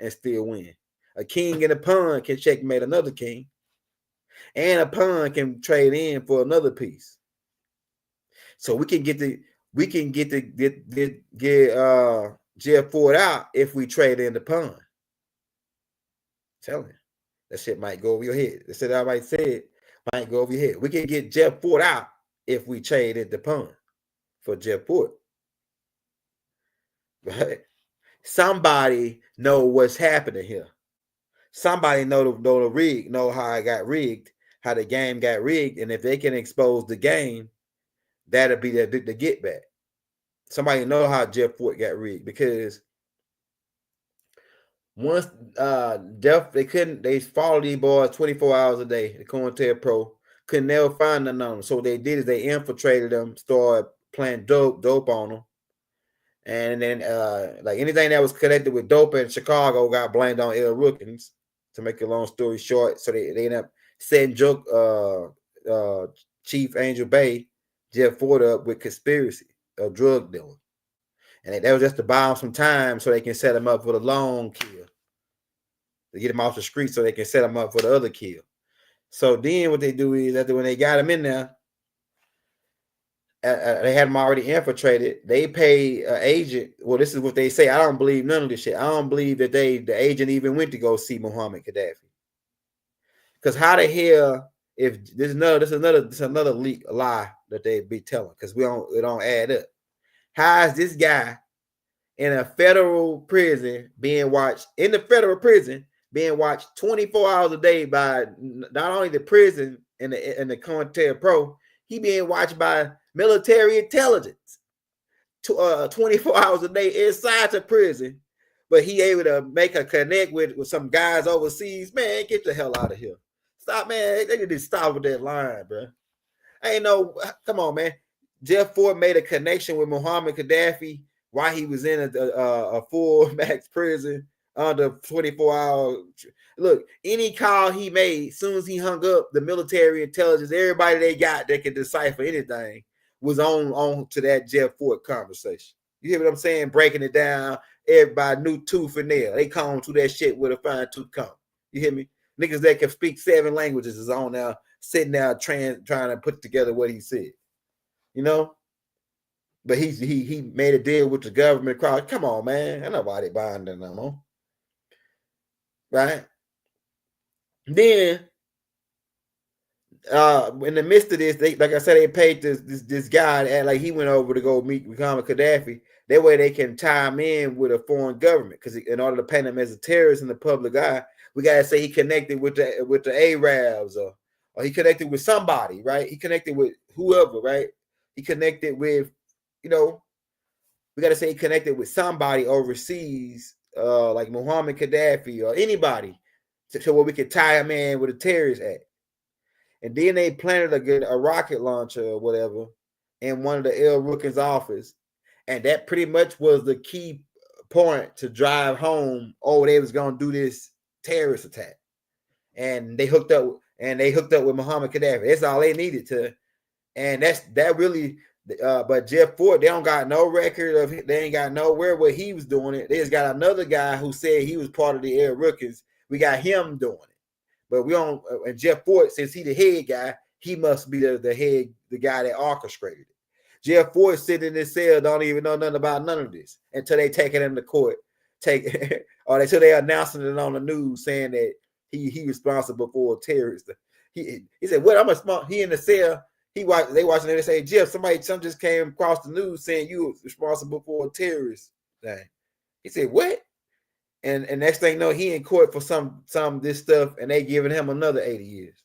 and still win. A king and a pawn can checkmate another king. And a pawn can trade in for another piece. So we can get Jeff Ford out if we trade in the pawn. Telling you, that shit might go over your head. They said I might say it might go over your head. We can get Jeff Ford out if we trade in the pawn for Jeff Ford. Right? Somebody know what's happening here. Somebody know the rig, know how it got rigged, how the game got rigged, and if they can expose the game, that'll be the get back. Somebody know how Jeff Ford got rigged because once they followed these boys 24 hours a day. The Cointel Pro couldn't never find none of them. So what they did is they infiltrated them, started playing dope on them. And then like anything that was connected with dope in Chicago got blamed on Rukns, to make a long story short. So they ended up setting Chief Angel Bay, Jeff Ford up with conspiracy of drug dealing. And that was just to buy him some time so they can set him up for the long kill. To get him off the street so they can set him up for the other kill. So then what they do is that when they got him in there, they had him already infiltrated. They pay an agent. Well, this is what they say. I don't believe none of this shit. I don't believe that the agent even went to go see Muhammad Gaddafi. Because how the hell, if this is another leak lie that they be telling, because it don't add up. How is this guy in a federal prison being watched 24 hours a day by not only the prison and the Cointel Pro, he being watched by military intelligence 24 hours a day inside the prison, but he able to make a connect with some guys overseas. Man, get the hell out of here. Stop, man. They need to stop with that line, bro. Come on, man. Jeff Ford made a connection with Muhammad Gaddafi while he was in a full max prison under 24-hour. Look, any call he made, as soon as he hung up, the military intelligence, everybody they got that can decipher anything was on to that Jeff Ford conversation. You hear what I'm saying? Breaking it down, everybody knew tooth and nail. They comb through that shit with a fine tooth comb. You hear me? Niggas that can speak 7 languages is on now, sitting there trying to put together what he said. You know? But he made a deal with the government crowd. Come on, man. Ain't nobody buying that no more. Right? Then in the midst of this, like I said, they paid this guy to act like he went over to go meet Muhammad Gaddafi. That way they can tie him in with a foreign government, because in order to paint him as a terrorist in the public eye, we gotta say he connected with the Arabs or he connected with somebody, right? He connected with whoever, right? He connected with, we gotta say he connected with somebody overseas, like Muhammad Gaddafi or anybody, so where we could tie him in with a terrorist act. And then they planted a rocket launcher or whatever in one of the Rukn's office. And that pretty much was the key point to drive home, they was going to do this terrorist attack. And they hooked up with Muhammad Gaddafi. That's all they needed to. And that really, but Jeff Ford, they don't got no record of it. They ain't got nowhere where he was doing it. They just got another guy who said he was part of the Rukns. We got him doing it. But we don't, and Jeff Ford, since he the head guy, he must be the head, the guy that orchestrated it. Jeff Ford sitting in his cell, don't even know nothing about none of this until they take it into court. Or until they announcing it on the news saying that he responsible for a terrorist. He said, "What? I'm a smart." He in the cell. They watching it and say, "Jeff, some just came across the news saying you was responsible for a terrorist thing." He said, "What?" And next thing you know, he in court for some of this stuff, and they giving him another 80 years,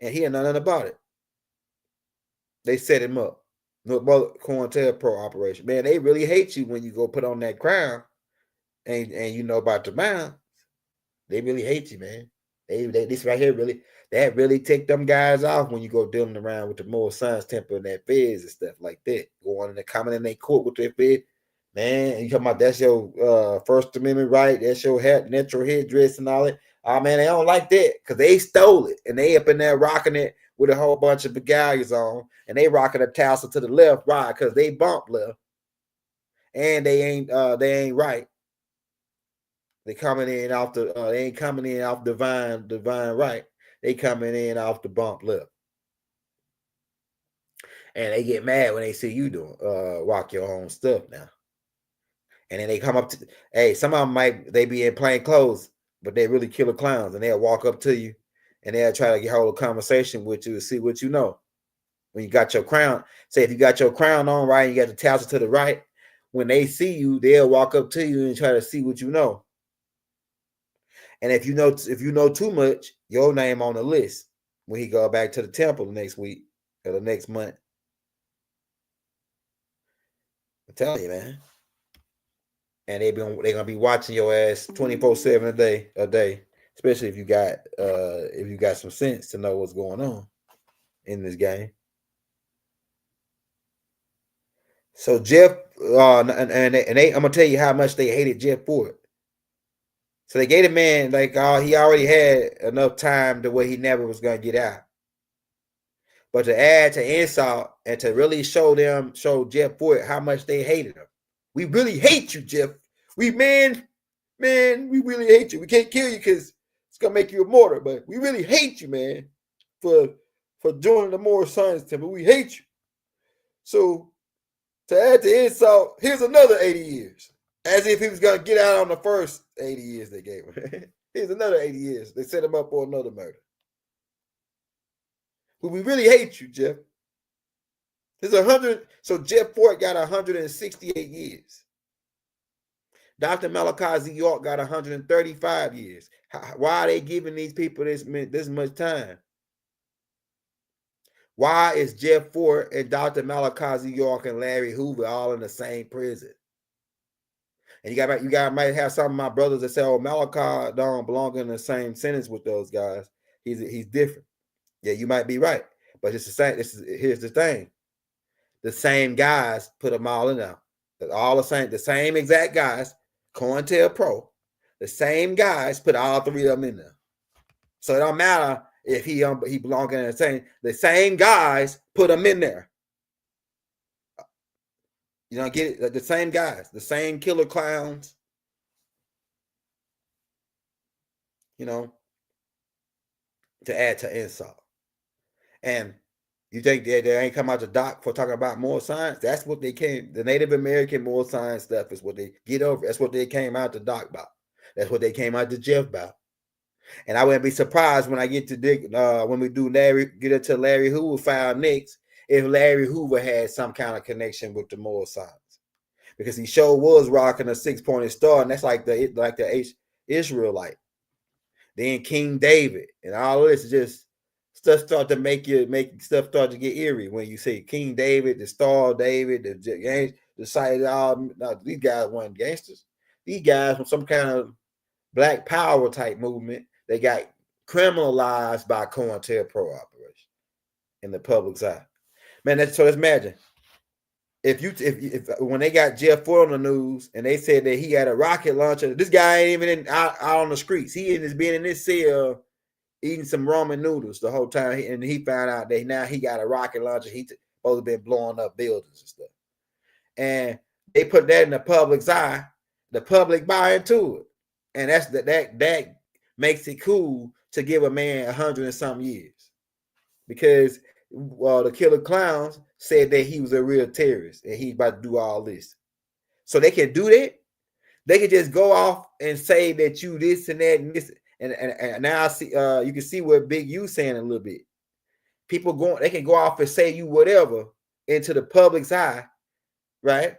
and he ain't nothing about it. They set him up. No COINTELPRO operation. Man, they really hate you when you go put on that crown, and you know about the bounds. They really hate you, man. They this right here really take them guys off when you go dealing around with the moral science temple and that feds and stuff like that. Going in and coming in their court with their fed. Man, you talking about that's your First Amendment right, that's your natural headdress and all that. Oh man, they don't like that because they stole it and they up in there rocking it with a whole bunch of begalias on, and they rocking a tassel to the left, right, because they bump left, and they ain't right. They coming in off the they ain't coming in off divine right. They coming in off the bump left. And they get mad when they see you doing rock your own stuff now. And then they come up to, hey, some of them they be in plain clothes, but they really killer clowns, and they'll walk up to you and they'll try to hold a conversation with you to see what you know. When you got your crown, say if you got your crown on right, and you got the tassel to the right, when they see you, they'll walk up to you and try to see what you know. And if you know too much, your name on the list when he go back to the temple the next week or the next month. I'm telling you, man. And they're gonna be watching your ass 24/7 a day, especially if you got some sense to know what's going on in this game. So Jeff, I'm gonna tell you how much they hated Jeff Ford. So they gave the man he already had enough time to where he never was gonna get out. But to add to insult and to really show Jeff Ford how much they hated him. We really hate you, Jeff. We really hate you. We can't kill you because it's gonna make you a martyr, but we really hate you, man, for joining the moral science temple. We hate you. So to add to insult, here's another 80 years. As if he was gonna get out on the first 80 years they gave him. Here's another 80 years. They set him up for another murder. But we really hate you, Jeff. There's 100. So Jeff Ford got 168 years. Dr. Malachi Z. York got 135 years. Why are they giving these people this much time? Why is Jeff Ford and Dr. Malachi Z. York and Larry Hoover all in the same prison? And you might have some of my brothers that say, "Oh, Malachi don't belong in the same sentence with those guys. He's different." Yeah, you might be right, but it's the same. Here's the thing: the same guys put them all in there. All the same exact guys. COINTELPRO, the same guys put all three of them in there. So it don't matter if he belongs in the same guys put them in there. You don't get it? The same guys, the same killer clowns. To add to insult. And you think they ain't come out the dock for talking about moral science? That's what they came. The Native American moral science stuff is what they get over. That's what they came out the dock about. That's what they came out to Jeff about. And I wouldn't be surprised when I get to when we do get into Larry Hoover file next, if Larry Hoover had some kind of connection with the moral science, because he sure was rocking a 6-pointed star, and that's like the Israelite. Then King David and all of this is just stuff start to make stuff start to get eerie when you say King David, the Star of David, the site. These guys weren't gangsters. These guys from some kind of Black Power type movement. They got criminalized by COINTELPRO operation in the public's eye. Man, let's imagine if when they got Jeff Ford on the news and they said that he had a rocket launcher. This guy ain't even out on the streets. He is being in this cell eating some ramen noodles the whole time, and he found out that now he got a rocket launcher. He supposed to been blowing up buildings and stuff. And they put that in the public's eye. The public buy into it, and that makes it cool to give a man 100 and some years, because the killer clowns said that he was a real terrorist and he's about to do all this. So they can do that. They can just go off and say that you this and that and this. And now I see you can see what Big U saying a little bit. People they can go off and say you whatever into the public's eye, right?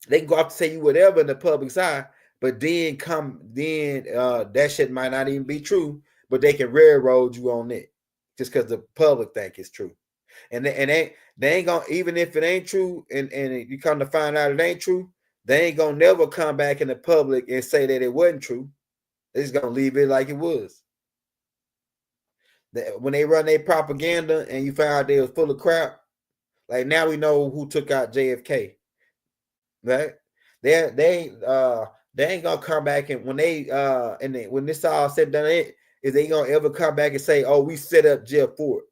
They can go off and say you whatever in the public's eye, but then that shit might not even be true, but they can railroad you on it just because the public think it's true. And they ain't gonna, even if it ain't true, and you come to find out it ain't true, they ain't gonna never come back in the public and say that it wasn't true. They're just gonna leave it like it was. When they run their propaganda and you find out they was full of crap, like now we know who took out JFK, right? They ain't gonna come back and when when this all said and done, is they gonna ever come back and say, oh, we set up Jeff Ford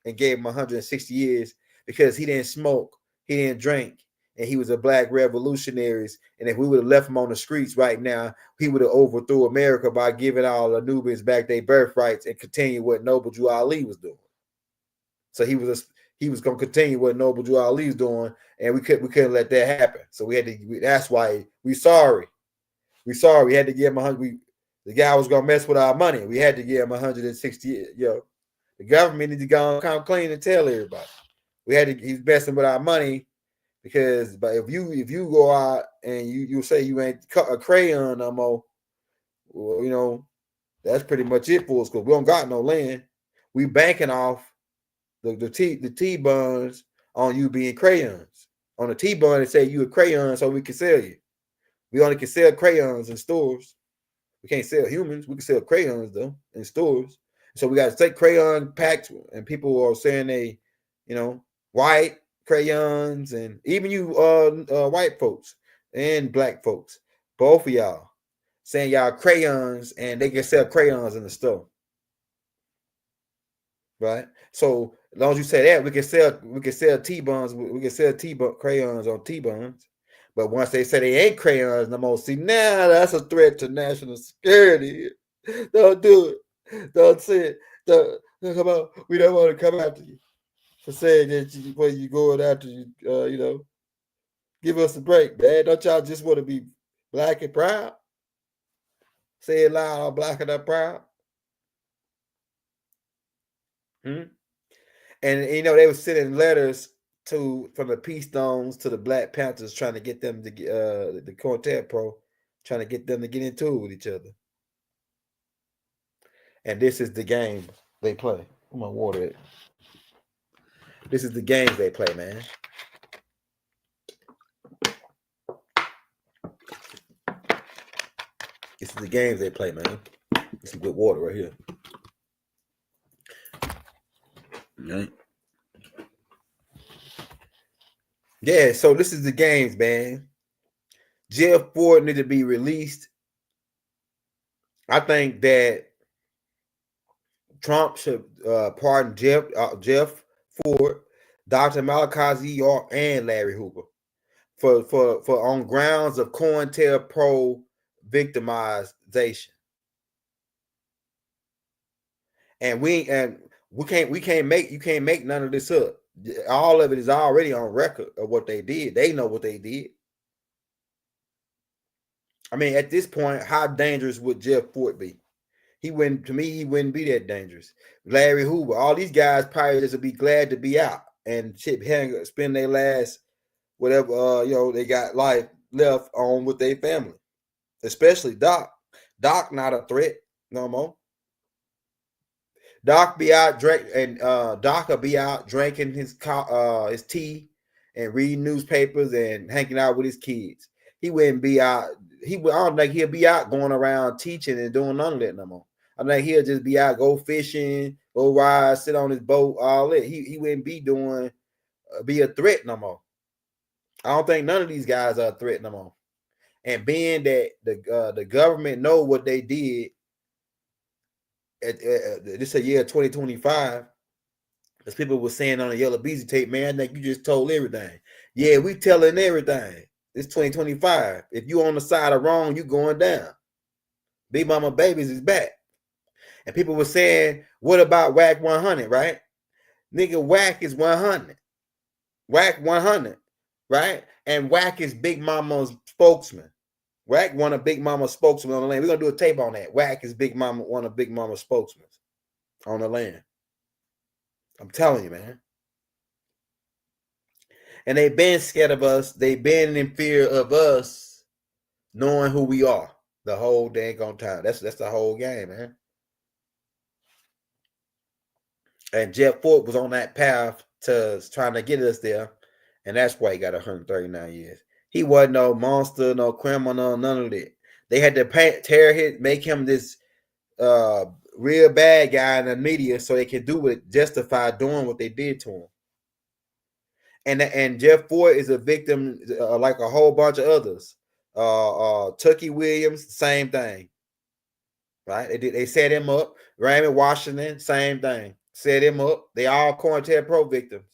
and gave him 160 years because he didn't smoke, he didn't drink, and he was a black revolutionaries. And if we would have left him on the streets right now, he would have overthrew America by giving all the Nubians back their birthrights and continue what Noble Drew Ali was doing. So he was going to continue what Noble Drew Ali was doing, and we couldn't let that happen. So we had to. That's why we sorry. We had to give him 100. The guy was going to mess with our money. We had to give him 160. The government needs to go and come clean and tell everybody. He's messing with our money. Because, but if you go out and you say you ain't a crayon no more, well, that's pretty much it for us because we don't got no land. We banking off the T-bonds on you being crayons. On the T-bond, it say you a crayon so we can sell you. We only can sell crayons in stores. We can't sell humans. We can sell crayons though in stores. So we got to take crayon packs, and people are saying they, white crayons, and even you white folks and black folks, both of y'all saying y'all crayons, and they can sell crayons in the store, right? So as long as you say that, we can sell T-bonds, we can sell crayons on T-bonds. But once they say they ain't crayons no more, see, now that's a threat to national security. Don't do it. Don't say it. Don't come out. We don't want to come after you for saying that you going after you, give us a break, man. Don't y'all just want to be black and proud? Say it loud, I'm black and I'm proud. And they were sending letters from the Peace Stones to the Black Panthers, trying to get them to the Quartet Pro, trying to get them to get into it with each other. And this is the game they play. Where my water at? This is the games they play, man. This is the games they play, man. This is good water right here. Right. Yeah, so this is the games, man. Jeff Ford needs to be released. I think that Trump should pardon Jeff Ford, Dr. Malachi Z. and Larry Hoover for on grounds of COINTELPRO victimization. And we can't make none of this up. All of it is already on record of what they did. They know what they did. I mean, at this point, how dangerous would Jeff Ford be? He wouldn't be that dangerous. Larry Hoover, all these guys probably just would be glad to be out and spend their last whatever they got life left on with their family. Especially Doc. Doc not a threat no more. Doc be out Doc will be out drinking his tea and reading newspapers and hanging out with his kids. He wouldn't be out. I don't think he'll be out going around teaching and doing none of that no more. I think he'll just be out, go fishing, go ride, sit on his boat, all that. He wouldn't be a threat no more. I don't think none of these guys are a threat no more. And being that the government know what they did, this is a year 2025, as people were saying on the Yellow Beezy tape, man, I think you just told everything. Yeah, we telling everything. It's 2025. If you on the side of wrong, you going down. Big Mama Babies is back. And people were saying, what about WAC 100, right? Nigga, Whack is 100. Whack 100, right? And Whack is Big Mama's spokesman. Whack one of Big Mama's spokesmen on the land. We're gonna do a tape on that. Whack is Big Mama, one of Big Mama's spokesmen on the land. I'm telling you, man. And they've been scared of us. They've been in fear of us knowing who we are the whole dang on time. That's the whole game, man. And Jeff Fort was on that path to trying to get us there. And that's why he got 139 years. He wasn't no monster, no criminal, none of that. They had to make him this real bad guy in the media so they could do it, justify doing what they did to him. And Jeff Ford is a victim like a whole bunch of others. Tucky Williams, same thing. Right? They set him up. Raymond Washington, same thing. Set him up. They all COINTELPRO victims.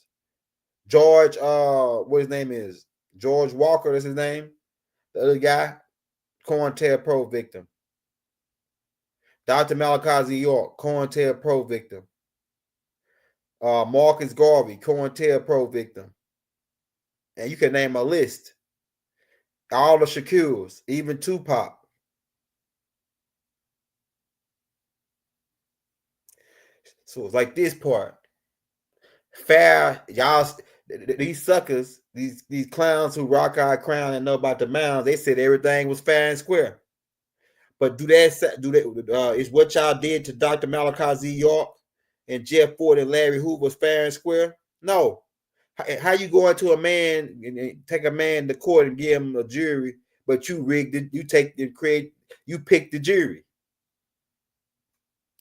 George, what his name is? George Walker is his name. The other guy, COINTELPRO victim. Dr. Malachi York, COINTELPRO victim. Marcus Garvey, COINTELPRO victim. And you can name a list. All the Shaquille's, even Tupac. So it's like this part. Fair, y'all, these suckers, these clowns who rock our crown and know about the mounds, they said everything was fair and square. But is what y'all did to Dr. Malachi Z. York and Jeff Ford and Larry Hoover fair and square? No. How you going to a man and take a man to court and give him a jury, but you rigged it, you pick the jury?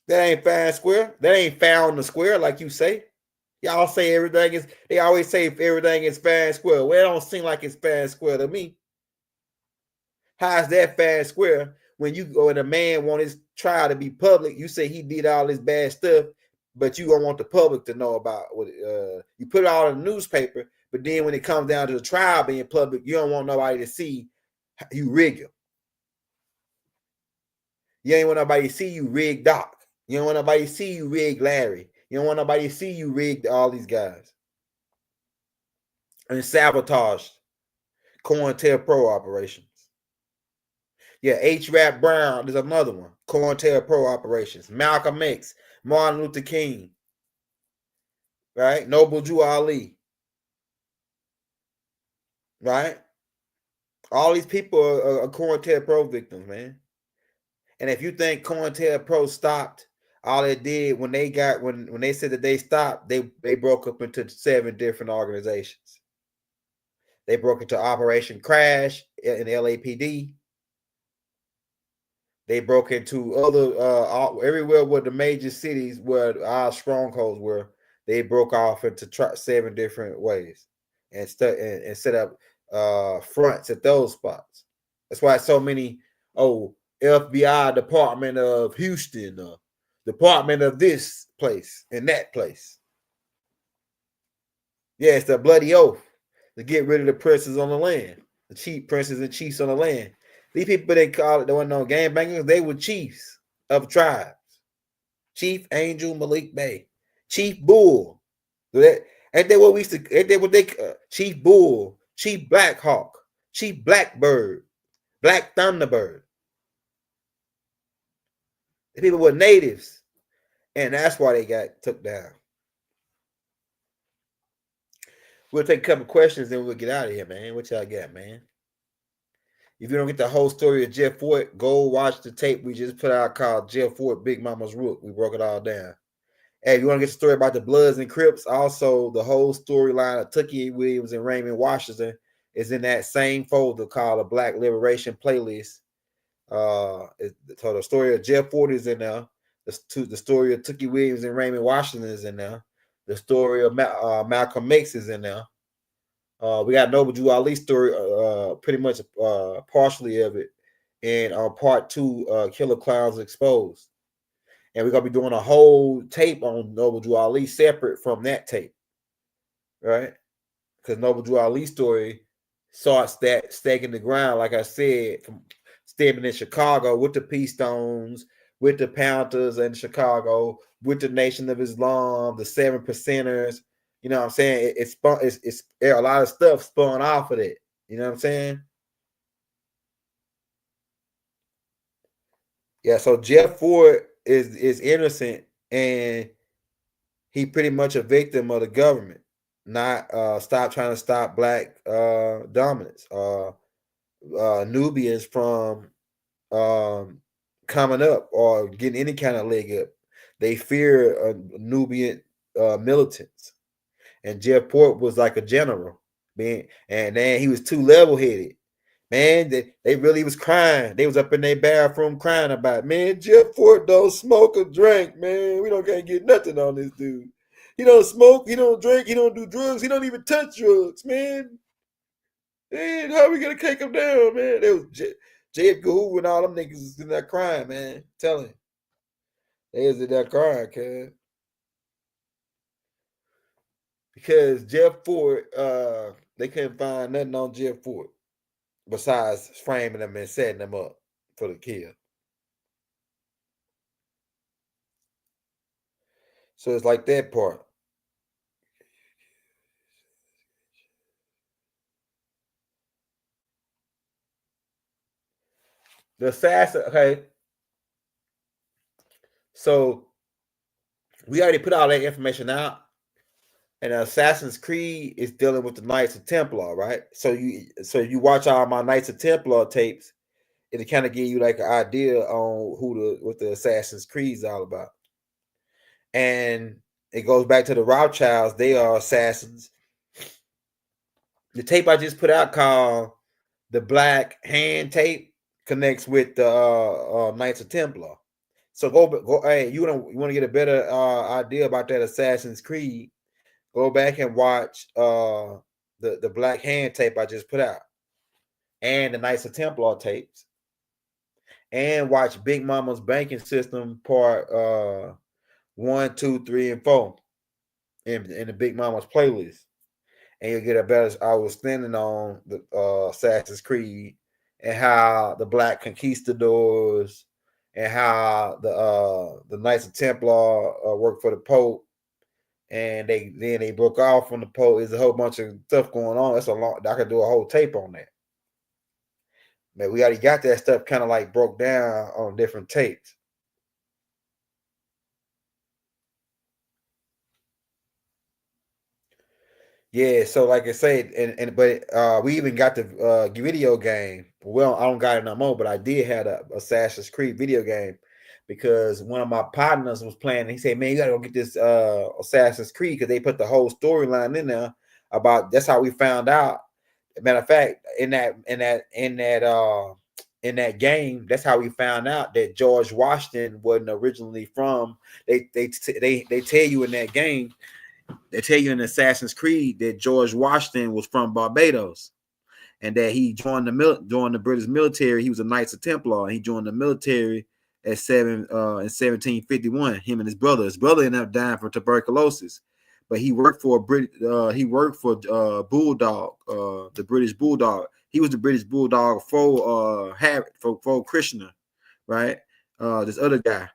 That ain't fair and square. That ain't fair on the square, like you say. Y'all say everything is, they always say if everything is fair and square. Well, it don't seem like it's fair and square to me. How is that fair and square when you go and a man want his trial to be public? You say he did all this bad stuff, but you don't want the public to know about what you put it all in the newspaper, but then when it comes down to the trial being public, you don't want nobody to see you rig him. You ain't want nobody to see you rig Doc. You don't want nobody to see you rig Larry. You don't want nobody to see you rig all these guys. And sabotage COINTELPRO operations. Yeah, H. Rap Brown, there's another one. COINTELPRO operations. Malcolm X, Martin Luther King, right? Noble Drew Ali, right? All these people are COINTELPRO victims, man. And if you think COINTELPRO stopped, all it did when they said that they stopped, they broke up into 7 different organizations. They broke into Operation Crash in LAPD. They broke into other everywhere where the major cities where our strongholds were. They broke off into 7 different ways and set up fronts at those spots. That's why so many FBI Department of Houston, Department of this place and that place. Yeah, it's the bloody oath to get rid of the princes on the land, the chief princes and chiefs on the land. These people they call it, they weren't no gangbangers, they were chiefs of tribes. Chief Angel Malik Bey, Chief Bull. Ain't that what we used to? Ain't that what they? Chief Bull, Chief Black Hawk, Chief Blackbird, Black Thunderbird. The people were natives, and that's why they got took down. We'll take a couple questions, then we'll get out of here, man. What y'all got, man? If you don't get the whole story of Jeff Fort, go watch the tape we just put out called Jeff Fort, Big Mama's Rook. We broke it all down. Hey, if you want to get the story about the Bloods and Crips, also the whole storyline of Tucky Williams and Raymond Washington is in that same folder called a Black Liberation Playlist. So the story of Jeff Fort is in there. The story of Tucky Williams and Raymond Washington is in there. The story of Malcolm X is in there. We got Noble Drew Ali's story, pretty much partially of it, and part 2, Killer Clowns Exposed. And we're gonna be doing a whole tape on Noble Drew Ali separate from that tape, right? Because Noble Drew Ali's story starts that stake in the ground, like I said, from standing in Chicago with the P Stones, with the Panthers in Chicago, with the Nation of Islam, the 7 Percenters. You know what I'm saying? It's a lot of stuff spun off of it. You know what I'm saying? Yeah, so Jeff Ford is innocent, and he pretty much a victim of the government, not stop trying to stop black dominance. Nubians from coming up or getting any kind of leg up. They fear Nubian militants. And Jeff Ford was like a general, man. And then he was too level-headed. Man, they really was crying. They was up in their bathroom crying about, man, Jeff Ford don't smoke or drink, man. We can't get nothing on this dude. He don't smoke, he don't drink, he don't do drugs, he don't even touch drugs, man. Man, how we gonna take him down, man? They was J. Edgar Hoover and all them niggas was in there crying, man. Tell him. They was in there crying, cuz. Because Jeff Ford, they couldn't find nothing on Jeff Ford besides framing them and setting them up for the kill. So it's like that part. The assassin, okay. So we already put all that information out. And Assassin's Creed is dealing with the Knights of Templar, right? So you watch all my Knights of Templar tapes, it'll kind of give you like an idea on what the Assassin's Creed is all about. And it goes back to the Rothschilds. They are assassins. The tape I just put out called the Black Hand tape connects with the Knights of Templar. So go. Hey, you want to get a better idea about that Assassin's Creed? Go back and watch the Black Hand tape I just put out, and the Knights of Templar tapes, and watch Big Mama's Banking System part 1, 2, 3, and 4 in the Big Mama's playlist, and you'll get a better understanding on the Assassin's Creed and how the Black Conquistadors and how the Knights of Templar work for the Pope. And they broke off from the Pope. There's a whole bunch of stuff going on. That's a long. I could do a whole tape on that. Man, we already got that stuff kind of like broke down on different tapes. Yeah, so like I said, but we even got the video game. Well, I don't got it no more, but I did have a Assassin's Creed video game. Because one of my partners was playing, he said, "Man, you gotta go get this Assassin's Creed," because they put the whole storyline in there about. That's how we found out. Matter of fact, in that game, that's how we found out that George Washington wasn't originally from. They tell you in that game, they tell you in Assassin's Creed that George Washington was from Barbados, and that he joined the British military. He was a Knights of Templar, and he joined the military in 1751. Him and his brother. His brother ended up dying from tuberculosis, but he worked for Bulldog, the British Bulldog. He was the British Bulldog for Krishna, right? This other guy.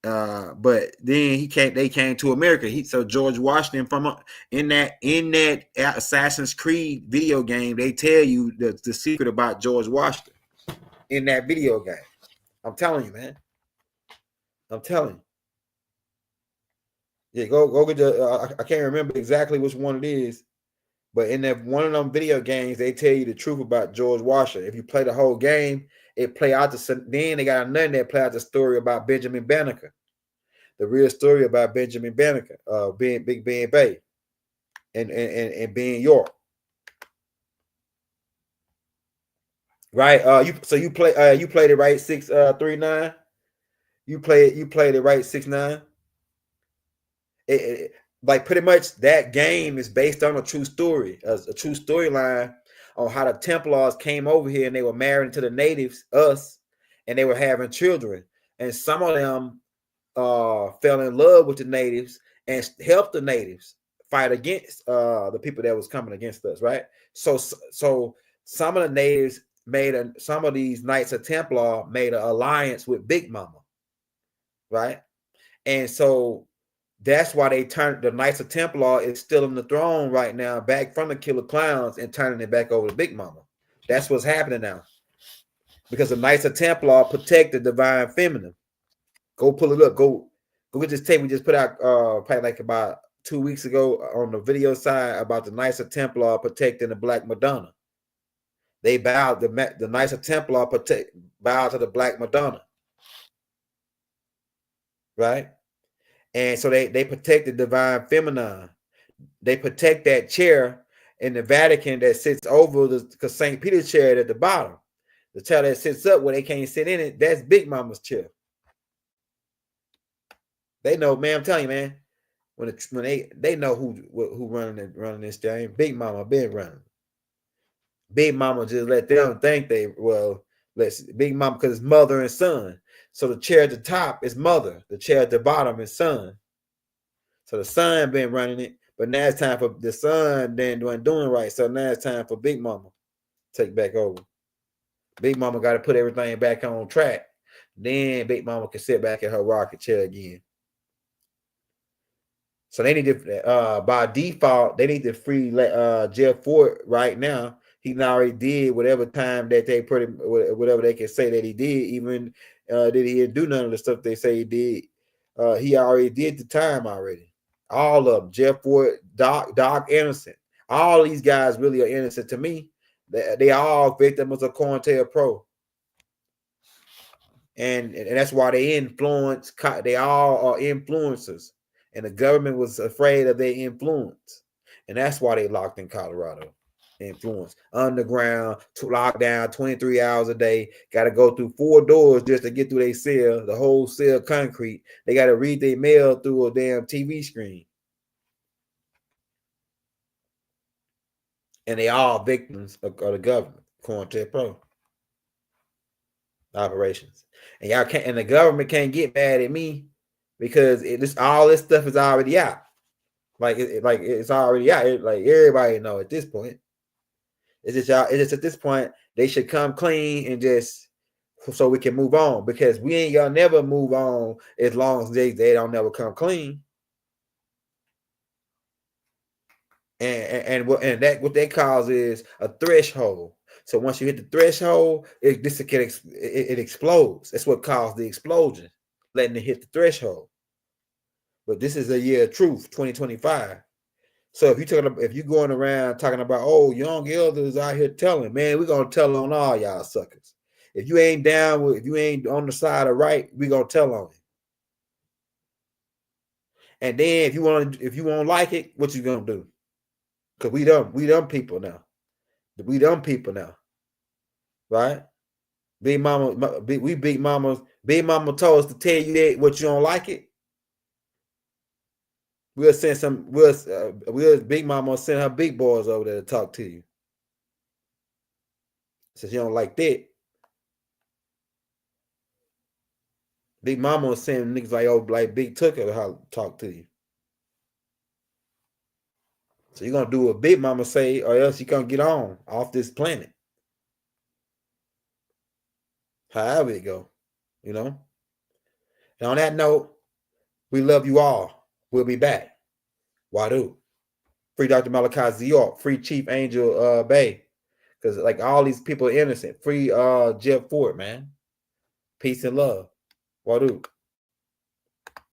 But then they came to America. So George Washington in that Assassin's Creed video game, they tell you the secret about George Washington in that video game. I'm telling you, man. I'm telling you. Yeah, go get the. I can't remember exactly which one it is, but in that one of them video games, they tell you the truth about George Washington. If you play the whole game, it play out then they got another that play out the story about Benjamin Banneker, the real story about Benjamin Banneker, being Big Ben Bay, and being York. Right. You played it right 639. You played it right 6-9. Like pretty much that game is based on a true story, a true storyline on how the Templars came over here and they were married to the natives, us, and they were having children. And some of them fell in love with the natives and helped the natives fight against the people that was coming against us, right? So some of the natives some of these Knights of Templar made an alliance with Big Mama. right? And so that's why they turned the Knights of Templar is still on the throne right now, back from the Killer Clowns and turning it back over to Big Mama. That's what's happening now. Because the Knights of Templar protect the divine feminine. Go pull it up. Go get this tape we just put out probably like about 2 weeks ago on the video side about the Knights of Templar protecting the Black Madonna. They bowed, the Knights of Templar bow to the Black Madonna. Right? And so they protect the divine feminine. They protect that chair in the Vatican that sits over the St. Peter's chair at the bottom. The chair that sits up where they can't sit in it, that's Big Mama's chair. They know, man. I'm telling you, man. When they know who running this thing. Big Mama been running. Big Mama just let them think Big Mama because it's mother and son. So the chair at the top is mother. The chair at the bottom is son. So the son been running it, but now it's time for the son then doing right. So now it's time for Big Mama to take back over. Big Mama got to put everything back on track. Then Big Mama can sit back in her rocket chair again. So they need to, by default, they need to free Jeff Ford right now. He already did whatever time that they whatever they can say that he did. Even that he didn't do none of the stuff they say he did. He already did the time already. All of them, Jeff Ford, Doc innocent. All these guys really are innocent to me. They all victims of COINTELPRO. And that's why they influence. They all are influencers. And the government was afraid of their influence. And that's why they locked in Colorado. Influence. Underground, locked down 23 hours a day. Got to go through 4 doors just to get through their cell. The whole cell concrete. They got to read their mail through a damn TV screen. And they all victims of the government. COINTELPRO operations. And y'all can't, and the government can't get mad at me because all this stuff is already out. It's already out. Like everybody know at this point. It's just at this point they should come clean and just so we can move on, because we ain't gonna never move on as long as they don't never come clean. And what that causes is a threshold. So once you hit the threshold, it explodes. That's what caused the explosion, letting it hit the threshold. But this is a year of truth, 2025. So if you're going around talking about, oh, young elders out here telling, man, we're gonna tell on all y'all suckers. If you ain't if you ain't on the side of right, we're gonna tell on it. And then if you won't like it, what you gonna do? Because we dumb people now. We dumb people now. Right? Big Mama, Big Mama told us to tell you that what you don't like it. We'll send Big Mama send her big boys over there to talk to you. Since you don't like that, Big Mama will send niggas like Big Tucker to talk to you. So you're gonna do what Big Mama say, or else you're gonna get on off this planet. However it go, you know. And on that note, we love you all. We'll be back. Wadu. Free Dr. Malachi Z. York. Free Chief Angel Bay. Because like all these people are innocent. Free Jeff Ford, man. Peace and love. Wadu.